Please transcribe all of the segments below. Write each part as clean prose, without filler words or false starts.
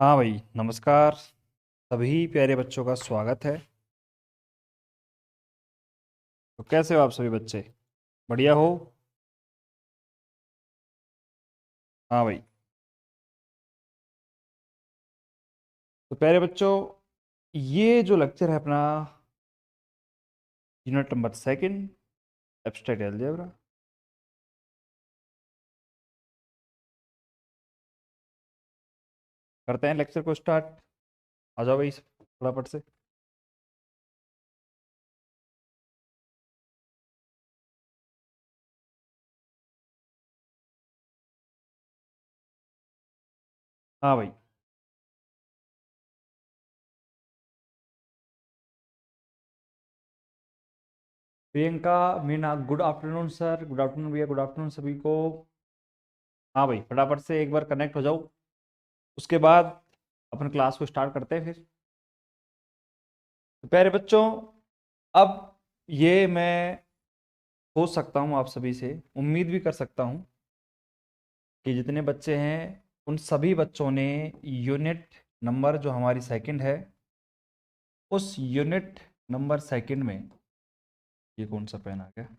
हाँ भाई, नमस्कार। सभी प्यारे बच्चों का स्वागत है। तो कैसे हो आप सभी बच्चे? बढ़िया हो? हाँ भाई। तो प्यारे बच्चों, ये जो लेक्चर है अपना unit number second, abstract algebra. करते हैं लेक्चर को स्टार्ट। आ जाओ भाई फटाफट से। हाँ भाई। Priyanka, Meena, good afternoon sir. Good afternoon भैया, गुड आफ्टरनून सभी को। हाँ भाई, फटाफट से एक बार कनेक्ट हो जाओ, उसके बाद अपन क्लास को स्टार्ट करते हैं फिर। तो प्यारे बच्चों, अब ये मैं सोच सकता हूँ, आप सभी से उम्मीद भी कर सकता हूँ कि जितने बच्चे हैं उन सभी बच्चों ने यूनिट नंबर जो हमारी सेकंड है, उस यूनिट नंबर सेकंड में ये कौन सा पेन आ गया?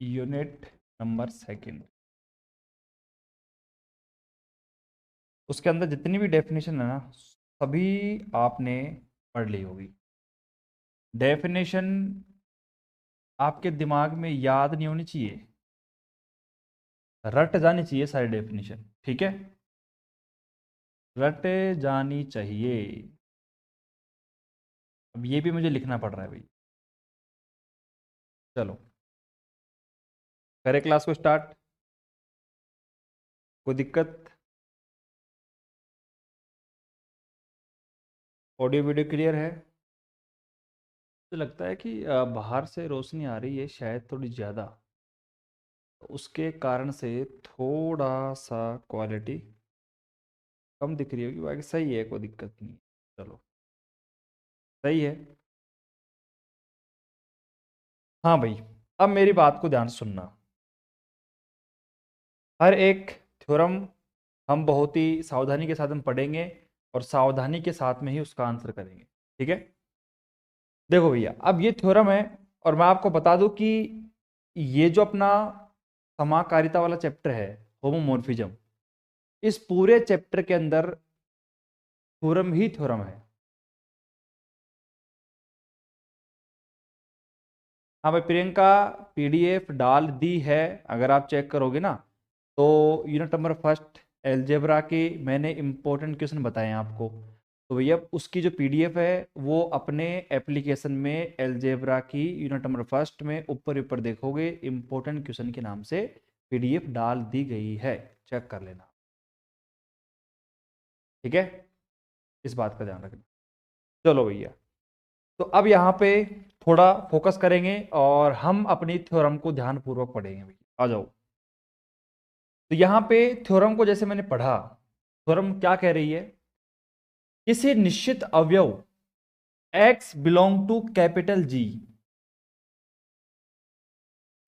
यूनिट नंबर सेकंड, उसके अंदर जितनी भी डेफिनेशन है ना, सभी आपने पढ़ ली होगी। डेफिनेशन आपके दिमाग में याद नहीं होनी चाहिए, रट जानी चाहिए सारी डेफिनेशन, ठीक है? रट जानी चाहिए। अब ये भी मुझे लिखना पड़ रहा है भाई। चलो, करें क्लास को स्टार्ट। कोई दिक्कत? ऑडियो वीडियो क्लियर है? मुझे लगता है कि बाहर से रोशनी आ रही है शायद थोड़ी ज़्यादा, तो उसके कारण से थोड़ा सा क्वालिटी कम दिख रही होगी। बाकी सही है, कोई दिक्कत नहीं। चलो, सही है। हाँ भाई, अब मेरी बात को ध्यान से सुनना। हर एक थ्योरम हम बहुत ही सावधानी के साथ हम पढ़ेंगे और सावधानी के साथ में ही उसका आंसर करेंगे, ठीक है? देखो भैया, अब ये थ्योरम है और मैं आपको बता दूं कि ये जो अपना समाकारिता वाला चैप्टर है, होमोमोर्फिज्म, इस पूरे चैप्टर के अंदर थ्योरम ही थ्योरम है। हाँ भाई प्रियंका, पीडीएफ डाल दी है। अगर आप चेक करोगे ना, तो यूनिट नंबर फर्स्ट एलजेब्रा के मैंने इंपॉर्टेंट क्वेश्चन बताए हैं आपको। तो भैया उसकी जो पीडीएफ है वो अपने एप्लीकेशन में एलजेब्रा की यूनिट नंबर फर्स्ट में ऊपर ऊपर देखोगे, इंपॉर्टेंट क्वेश्चन के नाम से पीडीएफ डाल दी गई है। चेक कर लेना, ठीक है? इस बात का ध्यान रखना। चलो भैया, तो अब यहाँ पे थोड़ा फोकस करेंगे और हम अपनी थ्योरम को ध्यानपूर्वक पढ़ेंगे भैया। आ जाओ। तो यहाँ पे थ्योरम को जैसे मैंने पढ़ा, थ्योरम क्या कह रही है? किसी निश्चित अवयव x belong to capital G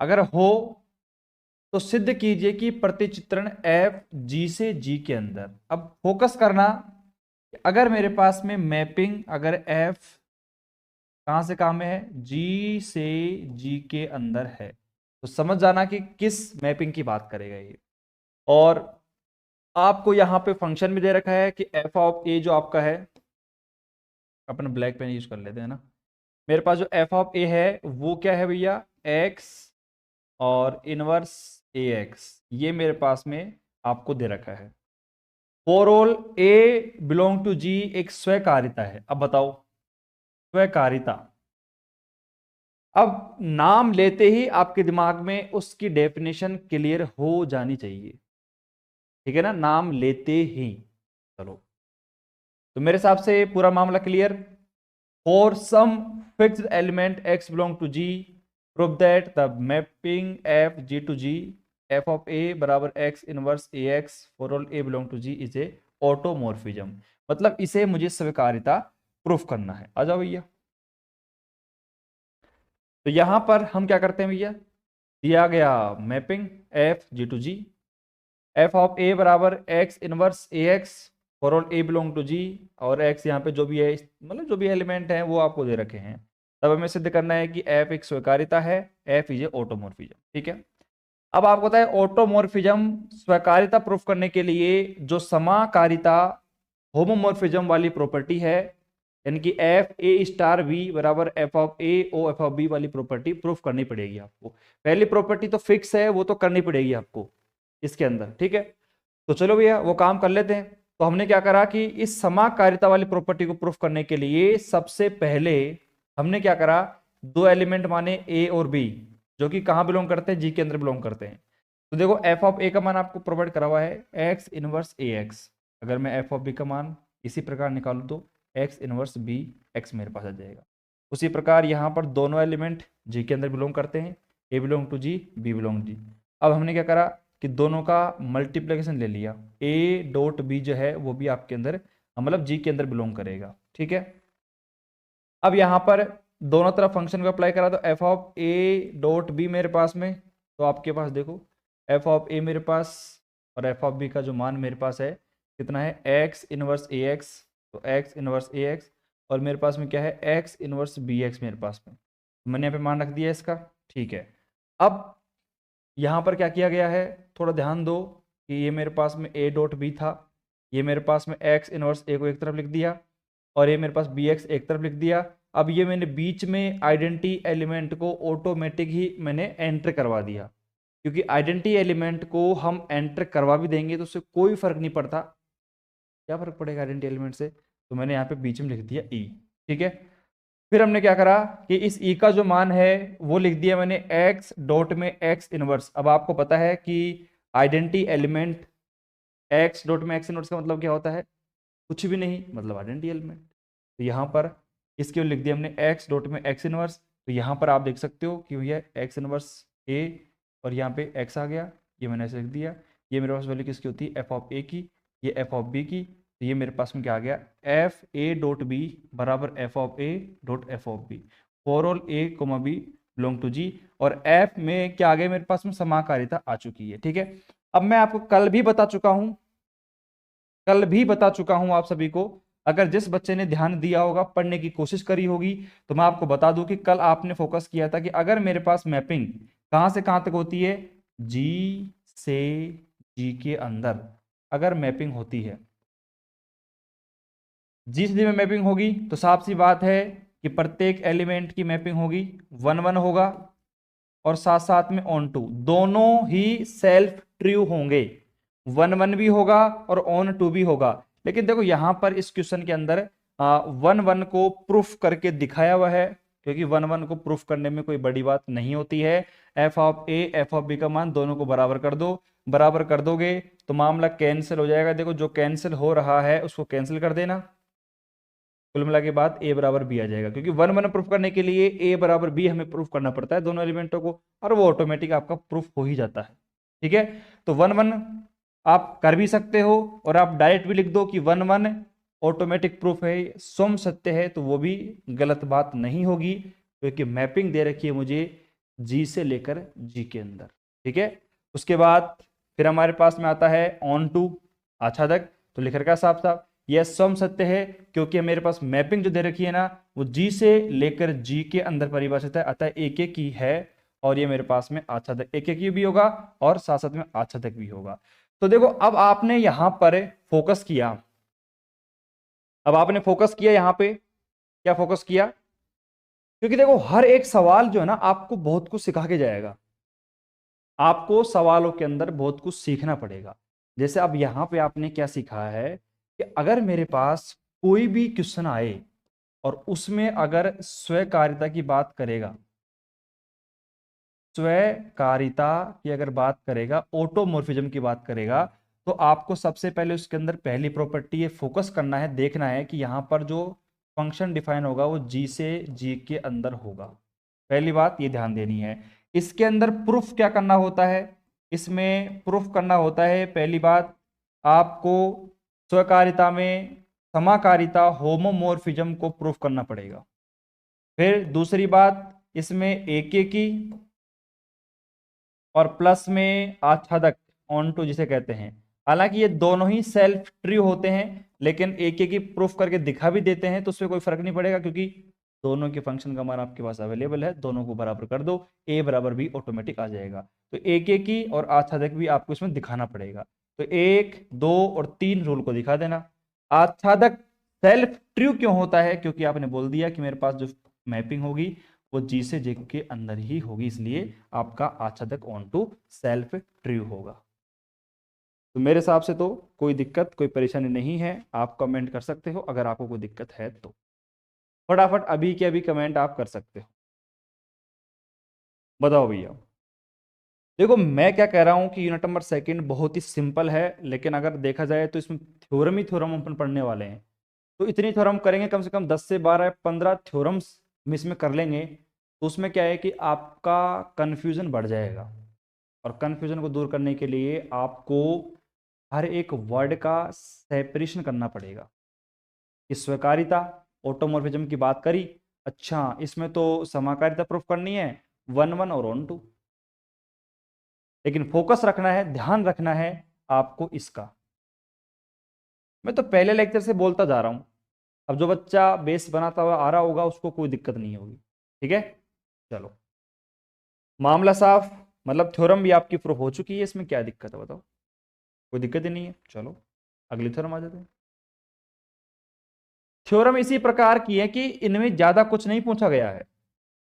अगर हो तो सिद्ध कीजिए कि प्रतिचित्रण f g से g के अंदर। अब फोकस करना, अगर मेरे पास में मैपिंग, अगर f कहां से कहां में है, g से g के अंदर है, तो समझ जाना कि किस मैपिंग की बात करेगा ये। और आपको यहां पे फंक्शन भी दे रखा है कि एफ ऑफ ए जो आपका है, अपन ब्लैक पेन यूज कर लेते हैं ना। मेरे पास जो एफ ऑफ ए है वो क्या है भैया? एक्स और इनवर्स ए एक्स, ये मेरे पास में आपको दे रखा है। For all A belong to G एक स्वकारिता है। अब बताओ, स्वकारिता। अब नाम लेते ही आपके दिमाग में उसकी डेफिनेशन क्लियर हो जानी चाहिए, ठीक है ना? नाम लेते ही। चलो, तो मेरे हिसाब से पूरा मामला clear. For some fixed element x belong to g, prove that the mapping f g to g f of a बराबर x inverse ax for all a belong to g is a automorphism. मतलब इसे मुझे स्वीकार्यता proof करना है। आ जाओ भैया। तो यहां पर हम क्या करते हैं भैया, दिया गया mapping F G to G, F of A बराबर X inverse A X for all A belong to G, और एक्स यहाँ पे जो भी है मतलब जो भी एलिमेंट है वो आपको दे रखे हैं। तब हमें सिद्ध करना है कि एफ एक स्वीकार्यता है, एफ इज ए ऑटोमॉर्फिज्म। ठीक है, अब आपको पता है ऑटोमॉर्फिज्म स्वीकार्यता प्रूफ करने के लिए जो समाकारिता होमोमॉर्फिज्म वाली प्रॉपर्टी है, यानी कि एफ ए स्टार बी बराबर F of A O F of B वाली प्रॉपर्टी प्रूफ करनी पड़ेगी आपको। पहली प्रॉपर्टी तो फिक्स है, वो तो करनी पड़ेगी आपको इसके अंदर। ठीक है, तो चलो भैया वो काम कर लेते हैं। तो हमने क्या करा कि इस समाकारिता वाली प्रॉपर्टी को प्रूफ करने के लिए सबसे पहले हमने क्या करा, दो एलिमेंट माने ए और बी, जो कि कहां बिलोंग करते हैं, जी के अंदर बिलोंग करते हैं। तो देखो एफ ऑफ ए का मान आपको प्रोवाइड करा हुआ है एक्स इनवर्स ए एक्स। अगर मैं एफ ऑफ बी का मान इसी प्रकार निकालूं तो एक्स इनवर्स बी एक्स मेरे पास आ जाएगा। उसी प्रकार यहाँ पर दोनों एलिमेंट जी के अंदर बिलोंग करते हैं, A belong to G, B belong G. अब हमने क्या करा कि दोनों का मल्टीप्लिकेशन ले लिया, ए डॉट बी जो है वो भी आपके अंदर मतलब जी के अंदर बिलोंग करेगा। ठीक है, अब यहाँ पर दोनों तरफ फंक्शन को अप्लाई करा तो F of A dot B मेरे पास में, तो आपके पास देखो एफ ऑफ ए मेरे पास और एफ ऑफ बी का जो मान मेरे पास है कितना है, एक्स इनवर्स ए एक्स, तो एक्स इनवर्स ए एक्स, और मेरे पास में क्या है एक्स इनवर्स बी एक्स मेरे पास में, मैंने यहाँ पे मान रख दिया इसका। ठीक है, अब यहाँ पर क्या किया गया है, थोड़ा ध्यान दो कि ये मेरे पास में ए डॉट बी था, ये मेरे पास में एक्स इनवर्स ए को एक तरफ लिख दिया और ये मेरे पास बी एक्स एक तरफ लिख दिया। अब ये मैंने बीच में आइडेंटिटी एलिमेंट को ऑटोमेटिक ही मैंने एंटर करवा दिया, क्योंकि आइडेंटिटी एलिमेंट को हम एंटर करवा भी देंगे तो उससे कोई फर्क नहीं पड़ता, क्या फर्क पड़ेगा आइडेंटिटी एलिमेंट से, तो मैंने यहाँ पे बीच में लिख दिया ई। ठीक है, फिर हमने क्या करा कि इस ई का जो मान है वो लिख दिया मैंने एक्स डॉट में एक्स इनवर्स। अब आपको पता है कि आइडेंटिटी एलिमेंट एक्स डॉट में एक्स इनवर्स का मतलब क्या होता है, कुछ भी नहीं, मतलब आइडेंटिटी एलिमेंट। तो यहाँ पर इसके लिख दिया हमने एक्स डॉट में एक्स इनवर्स, तो यहाँ पर आप देख सकते हो कि भैया एक्स इनवर्स ए और यहाँ पे एक्स आ गया, ये मैंने ऐसे लिख दिया। ये मेरे पास वैल्यू किसकी होती है, एफ ऑफ ए की, ये एफ ऑफ बी की, तो ये मेरे पास में क्या आ गया, एफ ए डॉट बी बराबर F of A dot F of B for all A comma B belong to G, और एफ में क्या आ गया मेरे पास में समाकारिता आ चुकी है। ठीक है, अब मैं आपको कल भी बता चुका हूं आप सभी को, अगर जिस बच्चे ने ध्यान दिया होगा, पढ़ने की कोशिश करी होगी, तो मैं आपको बता दूं कि कल आपने फोकस किया था कि अगर मेरे पास मैपिंग कहां से कहां तक होती है, जी से जी के अंदर अगर मैपिंग होती है, जी से जी में मैपिंग होगी तो साफ सी बात है कि प्रत्येक एलिमेंट की मैपिंग होगी 1 1 होगा, और साथ साथ में ऑन टू, दोनों ही सेल्फ ट्रू होंगे, 1 1 भी होगा और ऑन टू भी होगा। लेकिन देखो यहां पर इस क्वेश्चन के अंदर 1 1 को प्रूफ करके दिखाया हुआ है, क्योंकि 1 1 को प्रूफ करने में कोई बड़ी बात नहीं होती है। F of A F of B का मान दोनों को बराबर कर दो, बराबर कर दोगे तो मामला कैंसिल हो जाएगा। देखो जो कैंसिल हो रहा है उसको कैंसिल कर देना, कुल मिला के बाद ए बराबर बी आ जाएगा, क्योंकि 1 1 प्रूफ करने के लिए ए बराबर बी हमें प्रूफ करना पड़ता है दोनों एलिमेंटों को, और वो ऑटोमेटिक आपका प्रूफ हो ही जाता है। ठीक है, तो 1 1 आप कर भी सकते हो और आप डायरेक्ट भी लिख दो कि 1 1 ऑटोमेटिक प्रूफ है, स्वयं सत्य है, तो वो भी गलत बात नहीं होगी, क्योंकि मैपिंग दे रखी है मुझे जी से लेकर जी के अंदर। ठीक है, उसके बाद फिर हमारे पास में आता है ऑन टू आच्छादक, तो लिख रखा साफ साफ यह स्वयं सत्य है, क्योंकि मेरे पास मैपिंग जो दे रखी है ना वो जी से लेकर जी के अंदर परिभाषित है, अतः एक एक ही है, और ये मेरे पास में आच्छादक एक एक ही भी होगा और साथ साथ में आच्छादक भी होगा। तो देखो अब आपने यहां पर फोकस किया, यहां पे क्या फोकस किया, क्योंकि देखो हर एक सवाल जो है ना आपको बहुत कुछ सिखा के जाएगा, आपको सवालों के अंदर बहुत कुछ सीखना पड़ेगा। जैसे अब यहां पे आपने क्या सीखा है कि अगर मेरे पास कोई भी क्वेश्चन आए और उसमें अगर स्वीकार्यता की बात करेगा, स्वीकार्यता की अगर बात करेगा, ऑटोमॉर्फिज्म की बात करेगा, तो आपको सबसे पहले उसके अंदर पहली प्रॉपर्टी है फोकस करना है, देखना है कि यहां पर जो फंक्शन डिफाइन होगा वो जी से जी के अंदर होगा। पहली बात ये ध्यान देनी है। इसके अंदर प्रूफ क्या करना होता है, इसमें प्रूफ करना होता है पहली बात आपको स्वीकार्यता में समाकारिता होमोमॉर्फिज्म को प्रूफ करना पड़ेगा। फिर दूसरी बात इसमें एकेकी और प्लस में आच्छादक ऑन टू जिसे कहते हैं। हालांकि ये दोनों ही सेल्फ ट्रू होते हैं, लेकिन एकेकी प्रूफ करके दिखा भी देते हैं तो उससे कोई फर्क नहीं पड़ेगा, क्योंकि दोनों के फंक्शन का मान आपके पास अवेलेबल है, दोनों को बराबर कर दो, ए बराबर बी ऑटोमेटिक आ जाएगा। तो एकेकी और आच्छादक भी आपको इसमें दिखाना पड़ेगा। तो 1, 2 और 3 रूल को दिखा देना। आच्छादक सेल्फ ट्रू क्यों होता है? क्योंकि आपने बोल दिया कि मेरे पास जो मैपिंग होगी वो जी से जे के अंदर ही होगी, इसलिए आपका आच्छादक ऑन टू सेल्फ ट्रू होगा। तो मेरे हिसाब से तो कोई दिक्कत कोई परेशानी नहीं है, आप कमेंट कर सकते हो अगर आपको कोई दिक्कत है तो। फटाफट अभी के अभी कमेंट आप कर सकते हो, बताओ भैया। देखो मैं क्या कह रहा हूं कि यूनिट नंबर सेकंड बहुत ही सिंपल है, लेकिन अगर देखा जाए तो इसमें थ्योरम ही थ्योरम अपन पढ़ने वाले हैं। तो इतनी थ्योरम करेंगे, कम से कम 10 से 12 15 थ्योरम्स हम इसमें कर लेंगे। तो उसमें क्या है कि आपका कन्फ्यूजन बढ़ जाएगा, और कन्फ्यूजन को दूर करने के लिए आपको हर एक वर्ड का सेपरेशन करना पड़ेगा। कि स्वीकारिता ऑटोमॉर्फिज्म की बात करी, अच्छा इसमें तो समाकारिता प्रूफ करनी है 1 1 और ऑन 2, लेकिन फोकस रखना है, ध्यान रखना है आपको इसका। मैं तो पहले लेक्चर से बोलता जा रहा हूं, अब जो बच्चा बेस बनाता हुआ आ रहा होगा उसको कोई दिक्कत नहीं होगी। ठीक है, चलो मामला साफ, मतलब थ्योरम भी आपकी प्रूफ हो चुकी है, इसमें क्या दिक्कत है बताओ? कोई दिक्कत ही नहीं है। चलो अगली थ्योरम आ जाते हैं। थ्योरम इसी प्रकार की है कि इनमें ज्यादा कुछ नहीं पूछा गया है,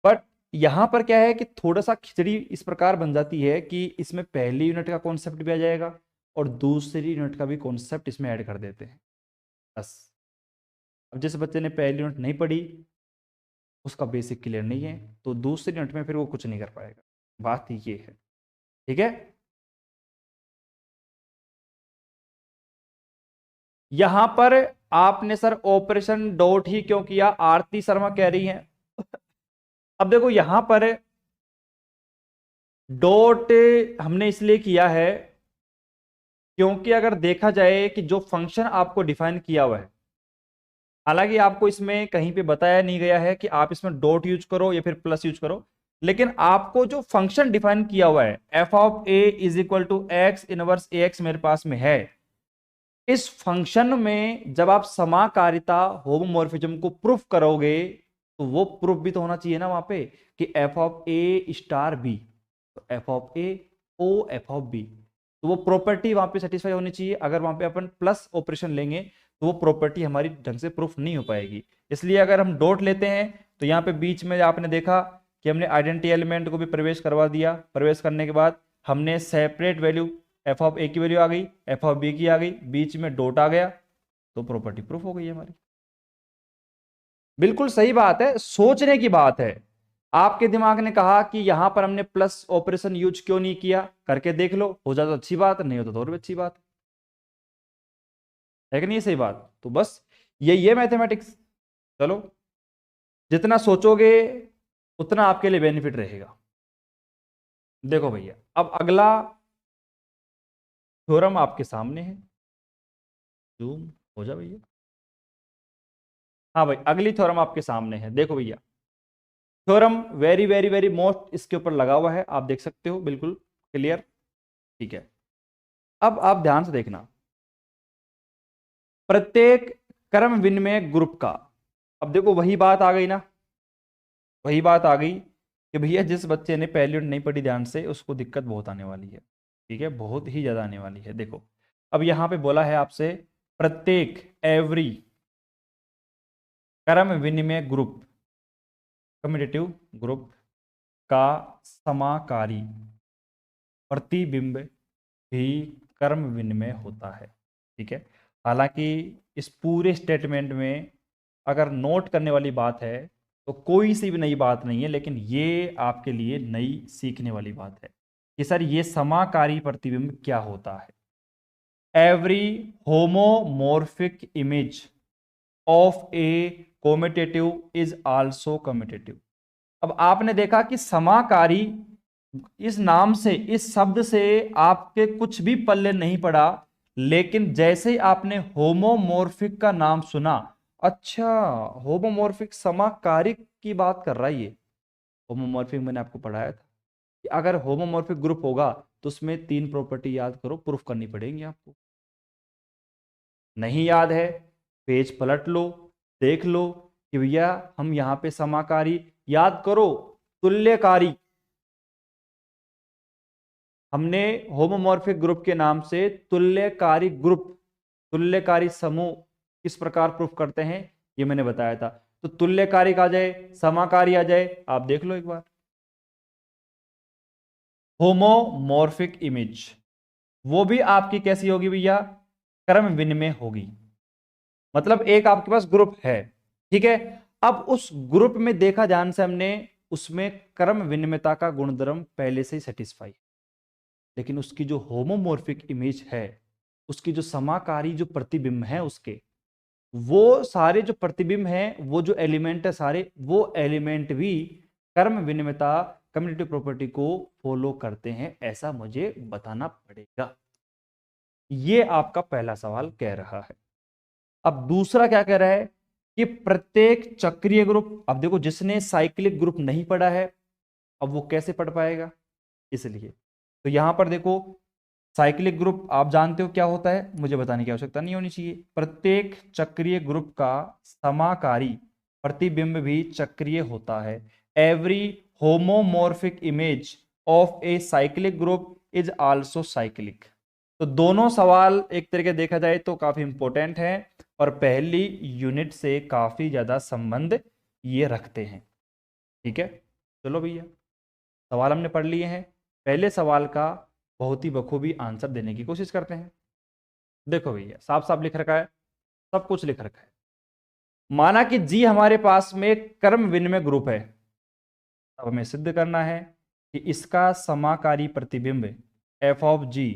बट यहां पर क्या है कि थोड़ा सा खिचड़ी इस प्रकार बन जाती है कि इसमें पहली यूनिट का कॉन्सेप्ट भी आ जाएगा और दूसरी यूनिट का भी कॉन्सेप्ट इसमें ऐड कर देते हैं बस। अब जिस बच्चे ने पहली यूनिट नहीं पढ़ी, उसका बेसिक क्लियर नहीं है, तो दूसरी यूनिट में फिर वो कुछ नहीं कर पाएगा, बात ये है। ठीक है, यहां पर आपने सर ऑपरेशन डॉट ही क्यों किया, आरती शर्मा कह रही हैं। अब देखो यहां पर डॉट हमने इसलिए किया है क्योंकि अगर देखा जाए कि जो फंक्शन आपको डिफाइन किया हुआ है, हालांकि आपको इसमें कहीं पे बताया नहीं गया है कि आप इसमें डॉट यूज करो या फिर प्लस यूज करो, लेकिन आपको जो फंक्शन डिफाइन किया हुआ है F of A is equal to X inverse A X मेरे पास में है, इस फंक्शन में जब आप समाकारिता होमोमॉर्फिज्म को प्रूफ करोगे तो वो प्रूफ भी तो होना चाहिए ना वहां पे कि F of A star B, तो F of A O F of B, तो वो प्रॉपर्टी वहां पे सेटिस्फाई होनी चाहिए। अगर वहां पे अपन प्लस ऑपरेशन लेंगे तो वो प्रॉपर्टी हमारी ढंग से प्रूफ नहीं हो पाएगी। इसलिए अगर हम डॉट लेते हैं तो यहाँ पे बीच में आपने देखा कि हमने आइडेंटिटी एलिमेंट को भी प्रवेश करवा दिया, प्रवेश करने के बाद हमने सेपरेट वैल्यू एफ ऑफ ए की वैल्यू आ गई, एफ ऑफ बी की आ गई, बीच में डॉट आ गया, तो प्रॉपर्टी प्रूफ हो गई हमारी। बिल्कुल सही बात है, सोचने की बात है। आपके दिमाग ने कहा कि यहां पर हमने प्लस ऑपरेशन यूज क्यों नहीं किया, करके देख लो, हो जाए तो अच्छी बात, नहीं हो तो और भी अच्छी बात है कि नहीं, सही बात। तो बस यही है मैथमेटिक्स। चलो जितना सोचोगे उतना आपके लिए बेनिफिट रहेगा। देखो भैया अब अगला थ्योरम आपके सामने है, जूम हो जा भैया। हाँ भाई अगली थ्योरम आपके सामने है, देखो भैया theorem very very very most इसके ऊपर लगा हुआ है, आप देख सकते हो बिल्कुल क्लियर। ठीक है, अब आप ध्यान से देखना, प्रत्येक क्रम विनिमय ग्रुप का, अब देखो वही बात आ गई ना, वही बात आ गई कि भैया जिस बच्चे ने पहली यूनिट नहीं पढ़ी ध्यान से उसको दिक्कत बहुत आने वाली है। ठीक है, बहुत ही ज्यादा आने वाली है। देखो अब यहां पे बोला है आपसे प्रत्येक एवरी क्रम विनिमय ग्रुप कम्यूटेटिव ग्रुप का समाकारी प्रतिबिंब भी क्रम विनिमय होता है। ठीक है, हालांकि इस पूरे स्टेटमेंट में अगर नोट करने वाली बात है तो कोई सी भी नई बात नहीं है, लेकिन ये आपके लिए नई सीखने वाली बात है कि सर ये समाकारी प्रतिबिंब क्या होता है। Every homomorphic image of a commutative is also commutative. अब आपने देखा कि समाकारी इस नाम से, इस शब्द से आपके कुछ भी पल्ले नहीं पड़ा, लेकिन जैसे ही आपने होमोमॉर्फिक का नाम सुना, अच्छा होमोमॉर्फिक समाकारिक की बात कर रहा है ये, होमोमॉर्फिक मैंने आपको पढ़ाया था कि अगर होमोमॉर्फिक ग्रुप होगा तो उसमें 3 प्रॉपर्टी याद करो, प्रूफ करनी पड़ेगी आपको। नहीं याद है, पेज पलट लो, देख लो कि भैया हम यहां पे समाकारी, याद करो तुल्यकारी। हमने होमोमॉर्फिक ग्रुप के नाम से तुल्यकारी ग्रुप, तुल्यकारी समूह किस प्रकार प्रूफ करते हैं ये मैंने बताया था। तो तुल्यकारी आ जाए, समाकारी आ जाए, आप देख लो एक बार। होमोमॉर्फिक इमेज वो भी आपकी कैसी होगी भैया, क्रम विनिमय होगी। मतलब एक आपके पास ग्रुप है, ठीक है, अब उस ग्रुप में देखा ध्यान से हमने, उसमें क्रम विनिमयता का गुणधर्म पहले से ही सेटिस्फाई, लेकिन उसकी जो होमोमॉर्फिक इमेज है, उसकी जो समाकारी जो प्रतिबिंब है उसके, वो सारे जो प्रतिबिंब हैं, वो जो एलिमेंट है सारे, वो एलिमेंट भी कर्म विनिमयता कम्युनिटी प्रॉपर्टी को फॉलो करते हैं, ऐसा मुझे बताना पड़ेगा। ये आपका पहला सवाल कह रहा है। अब दूसरा क्या कह रहा है कि प्रत्येक चक्रीय ग्रुप, अब देखो जिसने साइक्लिक ग्रुप नहीं पढ़ा है अब वो कैसे पढ़ पाएगा, इसलिए तो यहां पर देखो साइक्लिक ग्रुप आप जानते हो क्या होता है, मुझे बताने की आवश्यकता नहीं होनी चाहिए। प्रत्येक चक्रीय ग्रुप का समाकारी प्रतिबिंब भी चक्रीय होता है। Every homomorphic image of A cyclic group is also cyclic. तो दोनों सवाल एक तरीके देखा जाए तो काफी इंपॉर्टेंट है और पहली यूनिट से काफी ज्यादा संबंध ये रखते हैं। ठीक है, चलो भैया सवाल हमने पढ़ लिए हैं, पहले सवाल का बहुत ही बखूबी आंसर देने की कोशिश करते हैं। देखो भैया साफ साफ लिख रखा है, सब कुछ लिख रखा है। माना कि जी हमारे पास में कर्म विनिमय ग्रुप है, अब हमें सिद्ध करना है कि इसका समाकारी प्रतिबिंब एफ ऑफ जी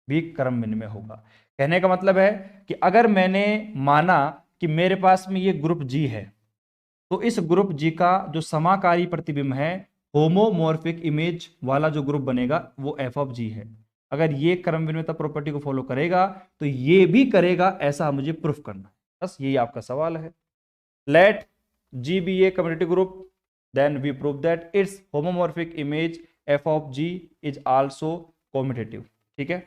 भी कर्म विनिमय होगा। कहने का मतलब है कि अगर मैंने माना कि मेरे पास में ये ग्रुप जी है, तो इस ग्रुप जी का जो समाकारी प्रतिबिंब है, होमोमॉर्फिक इमेज वाला जो ग्रुप बनेगा वो एफ ऑफ जी है। अगर ये क्रम विनिमयता प्रॉपर्टी को फॉलो करेगा तो ये भी करेगा, ऐसा मुझे प्रूफ करना है। बस यही आपका सवाल है। Let G be a community group, then we prove that it's homomorphic image F of G is also commutative. ठीक है,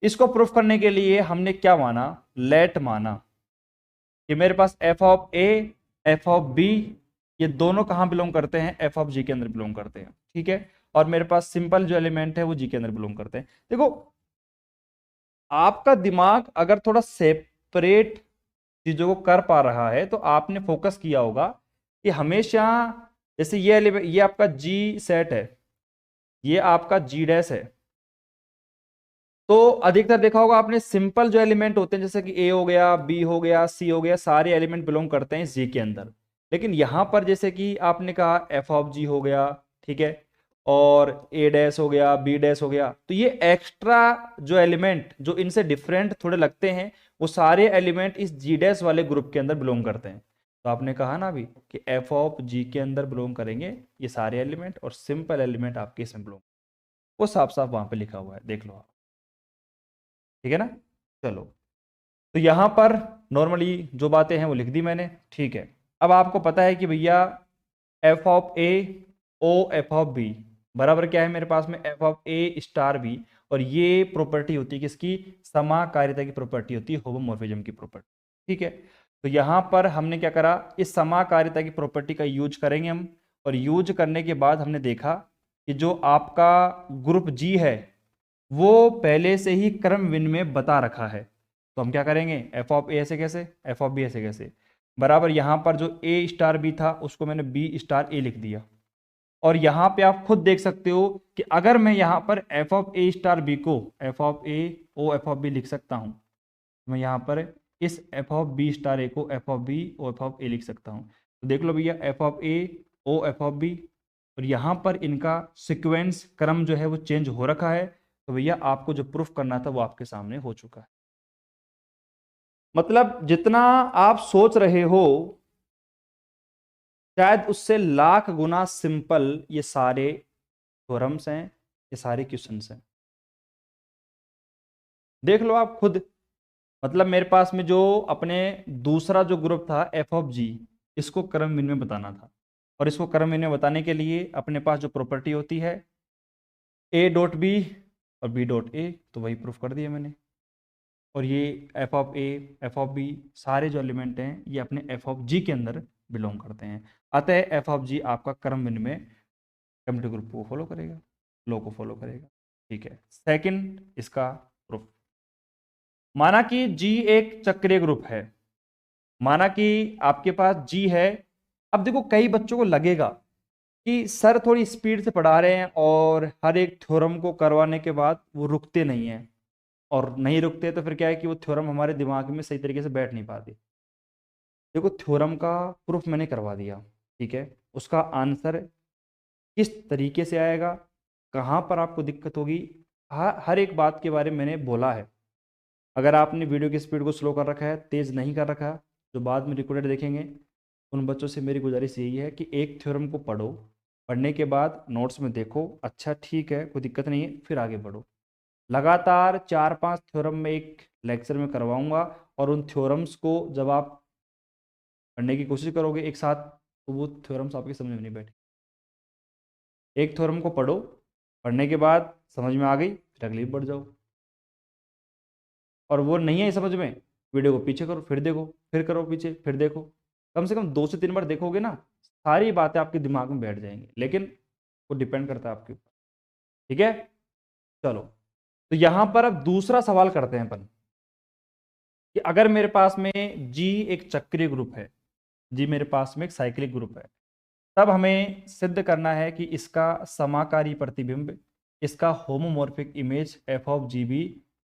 इसको प्रूफ करने के लिए हमने क्या माना, लेट माना कि मेरे पास F of A F of B ये दोनों कहां बिलोंग करते हैं, एफ ऑफ जी के अंदर बिलोंग करते हैं। ठीक है, और मेरे पास सिंपल जो एलिमेंट है वो जी के अंदर बिलोंग करते हैं। देखो आपका दिमाग अगर थोड़ा सेपरेट चीजों को कर पा रहा है तो आपने फोकस किया होगा कि हमेशा, जैसे ये आपका जी सेट है, ये आपका जी डैश है, तो अधिकतर देखा होगा आपने सिंपल जो एलिमेंट होते हैं जैसे कि ए हो गया, बी हो गया, सी हो गया, सारे एलिमेंट बिलोंग करते हैं जी के अंदर। लेकिन यहां पर जैसे कि आपने कहा एफ ऑफ जी हो गया, ठीक है, और ए डैश हो गया, बी डैश हो गया, तो ये एक्स्ट्रा जो एलिमेंट जो इनसे डिफरेंट थोड़े लगते हैं, वो सारे एलिमेंट इस जी डैश वाले ग्रुप के अंदर बिलोंग करते हैं। तो आपने कहा ना अभी कि एफ ऑफ जी के अंदर बिलोंग करेंगे ये सारे एलिमेंट, और सिंपल एलिमेंट आपके इसमें बिलोंग, वो साफ साफ वहां पे लिखा हुआ है, देख लो आप। ठीक है ना, चलो तो यहां पर नॉर्मली जो बातें हैं वो लिख दी मैंने। ठीक है, अब आपको पता है कि भैया F of A O F of B बराबर क्या है, मेरे पास में F of A star B, और ये प्रॉपर्टी होती है किसकी, समाकारिता की प्रॉपर्टी होती है, होमोमॉर्फिज्म की प्रॉपर्टी। ठीक है, तो यहां पर हमने क्या करा, इस समाकारिता की प्रॉपर्टी का यूज करेंगे हम, और यूज करने के बाद हमने देखा कि जो आपका ग्रुप जी है वो पहले से ही क्रम विनिमय बता रखा है। तो हम क्या करेंगे, एफ ऑफ ए ऐसे कैसे, एफ ऑफ बी ऐसे कैसे, बराबर यहां पर जो ए स्टार बी था उसको मैंने बी स्टार ए लिख दिया। और यहां पे आप खुद देख सकते हो कि अगर मैं यहां पर F of A star B को F of A O F of B लिख सकता हूं, तो मैं यहां पर इस F of B star A को F of B O F of A लिख सकता हूं। तो देख लो भैया F of A O F of B, और यहां पर इनका सीक्वेंस क्रम जो है वो चेंज हो रखा है। तो भैया आपको जो प्रूफ करना था वो आपके सामने हो चुका है। मतलब जितना आप सोच रहे हो शायद उससे लाख गुना सिंपल ये सारे थ्योरम्स हैं, ये सारे क्वेश्चंस हैं, देख लो आप खुद। मतलब मेरे पास में जो अपने दूसरा जो ग्रुप था एफ ऑफ जी, इसको क्रम विनिमय बताना था, और इसको क्रम में बताने के लिए अपने पास जो प्रॉपर्टी होती है ए डॉट बी और बी डॉट ए, तो वही प्रूफ कर दिया मैंने। और ये F of A, F of B, सारे जो एलिमेंट हैं ये अपने एफ ऑफ जी के अंदर बिलोंग करते हैं। अतः एफ ऑफ जी आपका क्रम में कम्युनिटी ग्रुप को फॉलो करेगा, लो को फॉलो करेगा। ठीक है, सेकंड इसका प्रूफ। माना कि जी एक चक्रीय ग्रुप है, माना कि आपके पास जी है। अब देखो कई बच्चों को लगेगा कि सर थोड़ी स्पीड से पढ़ा रहे हैं और हर एक थ्योरम को करवाने के बाद वो रुकते नहीं हैं, और नहीं रुकते तो फिर क्या है कि वो थ्योरम हमारे दिमाग में सही तरीके से बैठ नहीं पाती। देखो थ्योरम का प्रूफ मैंने करवा दिया, ठीक है, उसका आंसर किस तरीके से आएगा, कहाँ पर आपको दिक्कत होगी, हर एक बात के बारे में मैंने बोला है। अगर आपने वीडियो की स्पीड को स्लो कर रखा है, तेज़ नहीं कर रखा, जो बाद में रिकॉर्डेड देखेंगे, उन बच्चों से मेरी गुजारिश यही है कि एक थ्योरम को पढ़ो, पढ़ने के बाद नोट्स में देखो, अच्छा ठीक है कोई दिक्कत नहीं है, फिर आगे बढ़ो। लगातार 4-5 थ्योरम में एक लेक्चर में करवाऊंगा, और उन थ्योरम्स को जब आप पढ़ने की कोशिश करोगे एक साथ, तो वो थ्योरम्स आपकी समझ में नहीं बैठे। एक थ्योरम को पढ़ो, पढ़ने के बाद समझ में आ गई, फिर अगली बढ़ जाओ, और वो नहीं है समझ में, वीडियो को पीछे करो, फिर देखो, फिर करो पीछे, फिर देखो, कम से कम 2 से 3 बार देखोगे ना, सारी बातें आपके दिमाग में बैठ जाएंगी। लेकिन वो डिपेंड करता है आपके ऊपर। ठीक है, चलो, तो यहां पर अब दूसरा सवाल करते हैं अपन कि अगर मेरे पास में जी एक चक्रीय ग्रुप है, जी मेरे पास में एक साइक्लिक ग्रुप है, तब हमें सिद्ध करना है कि इसका समाकारी प्रतिबिंब, इसका homomorphic image F of G भी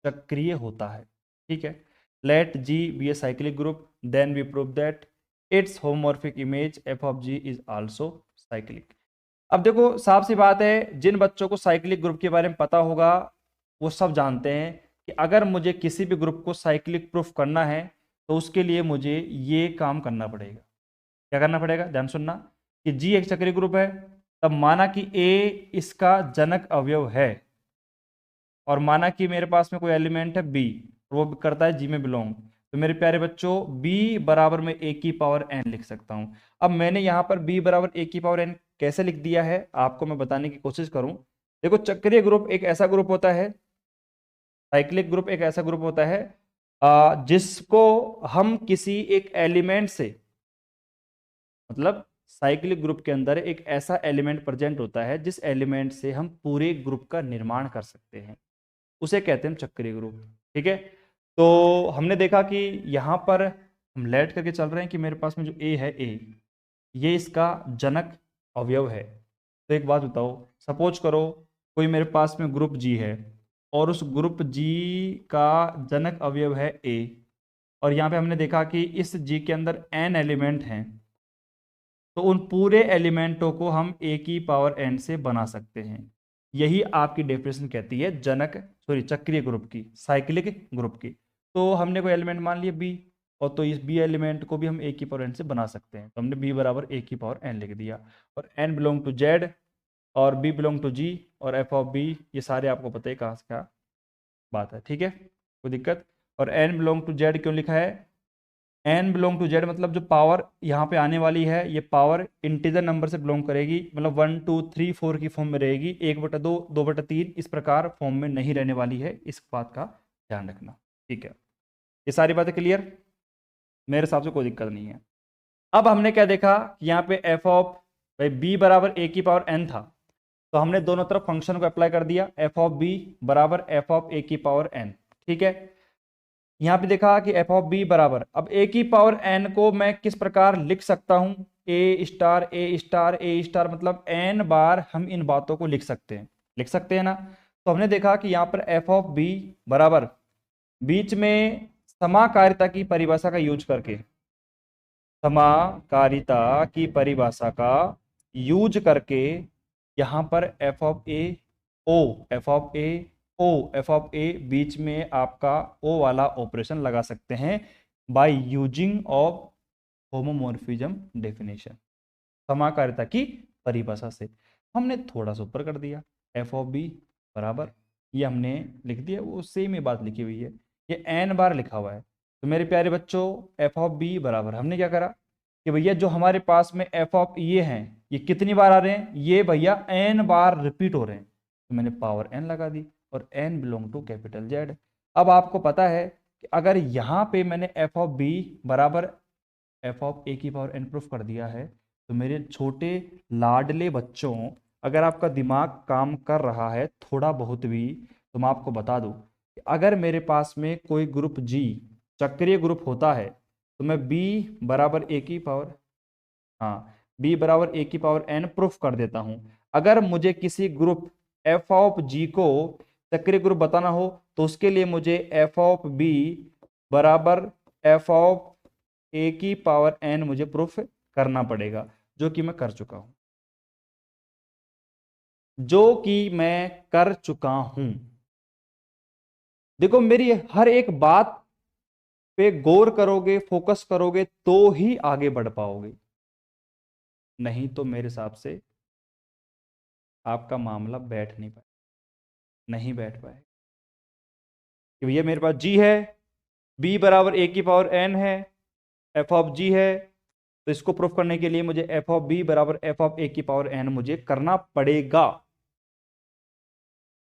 चक्रीय होता है। ठीक है, let G be a cyclic group, then we prove that it's homomorphic image F of G is also cyclic. अब देखो साफ सी बात है, जिन बच्चों को साइक्लिक ग्रुप के बारे में पता होगा वो सब जानते हैं कि अगर मुझे किसी भी ग्रुप को साइक्लिक प्रूफ करना है तो उसके लिए मुझे ये काम करना पड़ेगा। क्या करना पड़ेगा, ध्यान सुनना, कि जी एक चक्रीय ग्रुप है, तब माना कि ए इसका जनक अवयव है, और माना कि मेरे पास में कोई एलिमेंट है बी, वो करता है जी में बिलोंग, तो मेरे प्यारे बच्चों b बराबर में a की पावर n लिख सकता हूं। अब मैंने यहां पर b बराबर a की पावर n कैसे लिख दिया है आपको मैं बताने की कोशिश करूं। देखो चक्रीय ग्रुप एक ऐसा ग्रुप होता है, साइक्लिक ग्रुप एक ऐसा ग्रुप होता है जिसको हम किसी एक एलिमेंट से, मतलब साइक्लिक ग्रुप के अंदर एक ऐसा एलिमेंट प्रेजेंट होता है जिस एलिमेंट से हम पूरे ग्रुप का निर्माण कर सकते हैं, उसे कहते हैं चक्रीय ग्रुप। ठीक है, तो हमने देखा कि यहाँ पर हम लेट करके चल रहे हैं कि मेरे पास में जो ए है, ए ये इसका जनक अवयव है। तो एक बात बताओ, सपोज करो कोई मेरे पास में ग्रुप जी है, और उस ग्रुप जी का जनक अवयव है ए, और यहाँ पे हमने देखा कि इस जी के अंदर n एलिमेंट हैं, तो उन पूरे एलिमेंटों को हम ए की पावर n से बना सकते हैं। यही आपकी डेफिनेशन कहती है जनक, सॉरी चक्रीय ग्रुप की, साइक्लिक ग्रुप की। तो हमने कोई एलिमेंट मान लिया बी, और तो इस बी एलिमेंट को भी हम ए की पावर n से बना सकते हैं, तो हमने बी बराबर ए की पावर n लिख दिया। और n बिलोंग टू जेड, और बी बिलोंग टू जी, और एफ ऑफ बी, ये सारे आपको पता है कहाँ से क्या बात है। ठीक है, कोई दिक्कत। और n बिलोंग टू जेड क्यों लिखा है, n बिलोंग टू जेड मतलब जो पावर यहाँ पे आने वाली है ये पावर इंटीजर नंबर से बिलोंग करेगी, मतलब 1 2 3 4 की फॉर्म में रहेगी, 1/2 2/3 इस प्रकार फॉर्म में नहीं रहने वाली है, इस बात का ध्यान रखना। ठीक है, ये सारी बातें क्लियर, मेरे हिसाब से कोई दिक्कत नहीं है। अब हमने क्या देखा, यहाँ पे एफ ऑफ भाई बी बराबर ए की पावर n था, तो हमने दोनों तरफ फंक्शन को अप्लाई कर दिया, एफ ऑफ बी बराबर एफ ऑफ ए की पावर n। ठीक है, यहां पे देखा कि एफ ऑफ बी बराबर, अब ए की पावर n को मैं किस प्रकार लिख सकता हूं, ए स्टार ए स्टार ए स्टार, मतलब n बार हम इन बातों को लिख सकते हैं, लिख सकते हैं ना। तो हमने देखा कि यहां पर एफ ऑफ बी बराबर बीच में समाकारिता की परिभाषा का यूज करके, समाकारिता की परिभाषा का यूज करके यहां पर F of A O, F of A O, F of A बीच में आपका ओ वाला ऑपरेशन लगा सकते हैं by using of homomorphism definition, समाकारिता की परिभाषा से। हमने थोड़ा सा ऊपर कर दिया, एफ ऑफ बी बराबर, ये हमने लिख दिया, वो सेम ही बात लिखी हुई है, ये n बार लिखा हुआ है। तो मेरे प्यारे बच्चों एफ ऑफ बी बराबर हमने क्या करा कि भैया जो हमारे पास में एफ ऑफ ये हैं, ये कितनी बार आ रहे हैं, ये भैया n बार रिपीट हो रहे हैं, तो मैंने पावर n लगा दी और n belong to capital Z। अब आपको पता है कि अगर यहां पे मैंने f ऑफ b बराबर f ऑफ a की पावर n प्रूफ कर दिया है, तो मेरे छोटे लाडले बच्चों, अगर आपका दिमाग काम कर रहा है थोड़ा बहुत भी, तो मैं आपको बता दूं कि अगर मेरे पास में कोई ग्रुप G चक्रीय ग्रुप होता है, तो मैं b बराबर a की पावर, हाँ, b बराबर a की पावर n प्रूफ कर देता हूं। अगर मुझे किसी ग्रुप f ऑफ g को चक्रीय ग्रुप बताना हो, तो उसके लिए मुझे f ऑफ b बराबर f ऑफ a की पावर n मुझे प्रूफ करना पड़ेगा, जो कि मैं कर चुका हूं, देखो मेरी हर एक बात पे गौर करोगे, फोकस करोगे तो ही आगे बढ़ पाओगे, नहीं तो मेरे हिसाब से आपका मामला बैठ नहीं पाए, नहीं बैठ पाए कि भैया मेरे पास g है, b बराबर a की पावर n है, f ऑफ g है, तो इसको प्रूफ करने के लिए मुझे f ऑफ b बराबर f ऑफ a की पावर n मुझे करना पड़ेगा।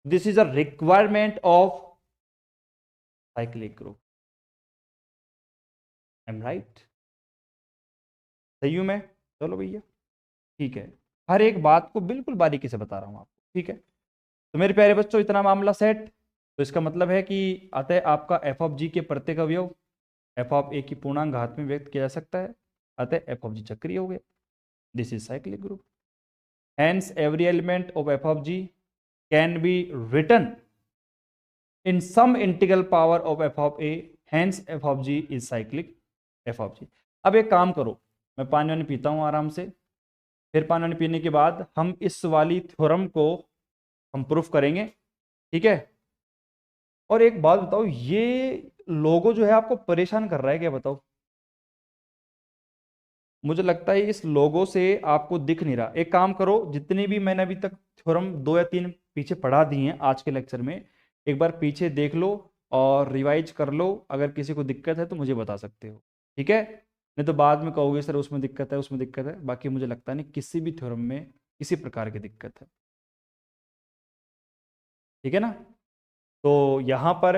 This is a requirement of cyclic group. I am right? सही हूं मैं? चलो भैया ठीक है, हर एक बात को बिल्कुल बारीकी से बता रहा हूं आपको, ठीक है। तो मेरे प्यारे बच्चों इतना मामला सेट। तो इसका मतलब है कि अतः आपका f ऑफ g के प्रत्येक अवयव f ऑफ a की पूर्णांक घात में व्यक्त किया जा सकता है, अतः f ऑफ g चक्रीय हो गया। This is cyclic group. Hence every element of f of g can be written in some integral power of f of a, hence f of g is cyclic f of g। अब एक काम करो, मैं पानी वानी पीता हूं आराम से, फिर पानी वानी पीने के बाद हम इस वाली थ्योरम को हम प्रूफ करेंगे, ठीक है। और एक बात बताओ, ये लोगो जो है आपको परेशान कर रहा है क्या, बताओ। मुझे लगता है इस लोगो से आपको दिख नहीं रहा। एक काम करो, जितने भी मैंने अभी तक थ्योरम 2 या 3 पीछे पढ़ा दिए हैं आज के लेक्चर में, एक बार पीछे देख लो और रिवाइज कर लो। अगर किसी को दिक्कत है तो मुझे बता सकते हो, ठीक है। नहीं तो बाद में कहोगे सर उसमें दिक्कत है, उसमें दिक्कत है। बाकी मुझे लगता नहीं किसी भी थ्योरम में किसी प्रकार की दिक्कत है, ठीक है ना। तो यहाँ पर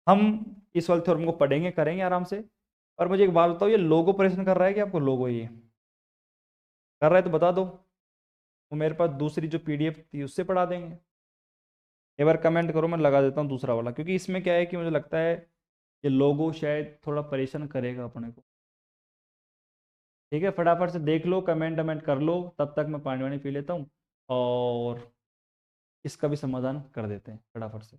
हम इस वाले थ्योरम को पढ़ेंगे, करेंगे आराम से। और मुझे एक बात बताओ, ये लोगो परेशान कर रहा है कि आपको, लोगो ये कर रहा है तो बता दो, वो मेरे पास दूसरी जो पीडीएफ थी उससे पढ़ा देंगे। एक बार कमेंट करो, मैं लगा देता हूँ दूसरा वाला, क्योंकि इसमें क्या है कि मुझे लगता है ये लोगो शायद थोड़ा परेशान करेगा अपने को। ठीक है, फटाफट से देख लो, कमेंट वमेंट कर लो, तब तक मैं पानी वानी पी लेता हूँ और इसका भी समाधान कर देते हैं फटाफट से।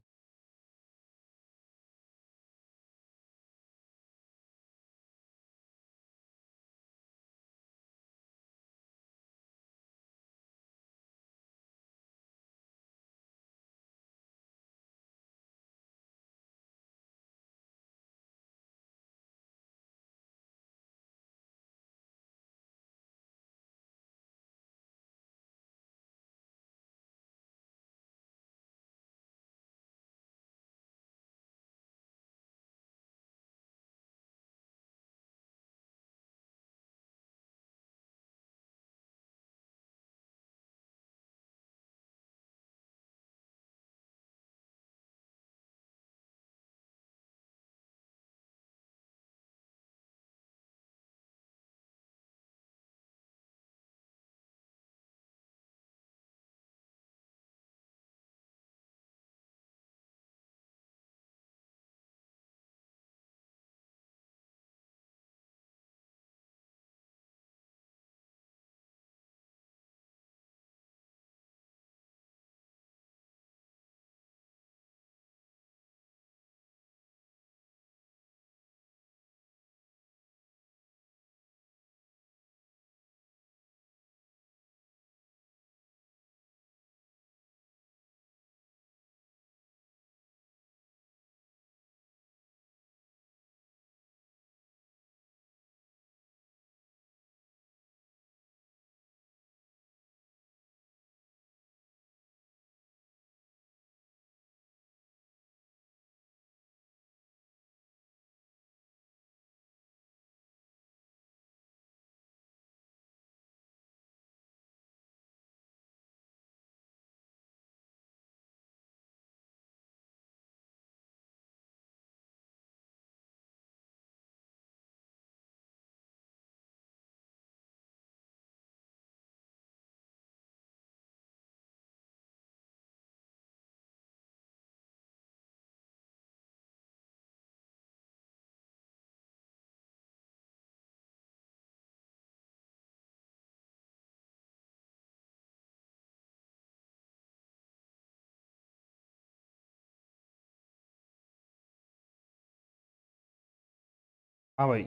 हाँ भाई,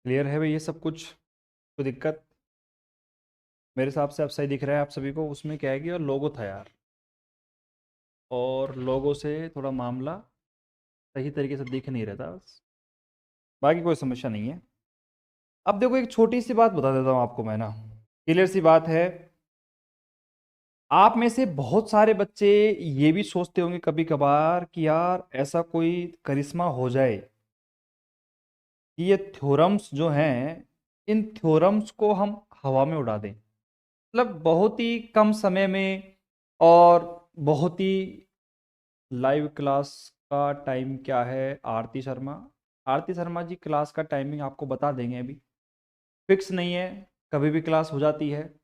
क्लियर है भाई ये सब कुछ? कोई दिक्कत? मेरे हिसाब से अब सही दिख रहा है आप सभी को। उसमें क्या है कि और लोगो था यार, और लोगो से थोड़ा मामला सही तरीके से दिख नहीं रहता बस, बाकी कोई समस्या नहीं है। अब देखो एक छोटी सी बात बता देता हूँ आपको मैं ना, क्लियर सी बात है। आप में से बहुत सारे बच्चे ये भी सोचते होंगे कभी कभार कि यार ऐसा कोई करिश्मा हो जाए कि ये थ्योरम्स जो हैं, इन थ्योरम्स को हम हवा में उड़ा दें, मतलब बहुत ही कम समय में, और बहुत ही। लाइव क्लास का टाइम क्या है? आरती शर्मा, आरती शर्मा जी क्लास का टाइमिंग आपको बता देंगे, अभी फिक्स नहीं है, कभी भी क्लास हो जाती है,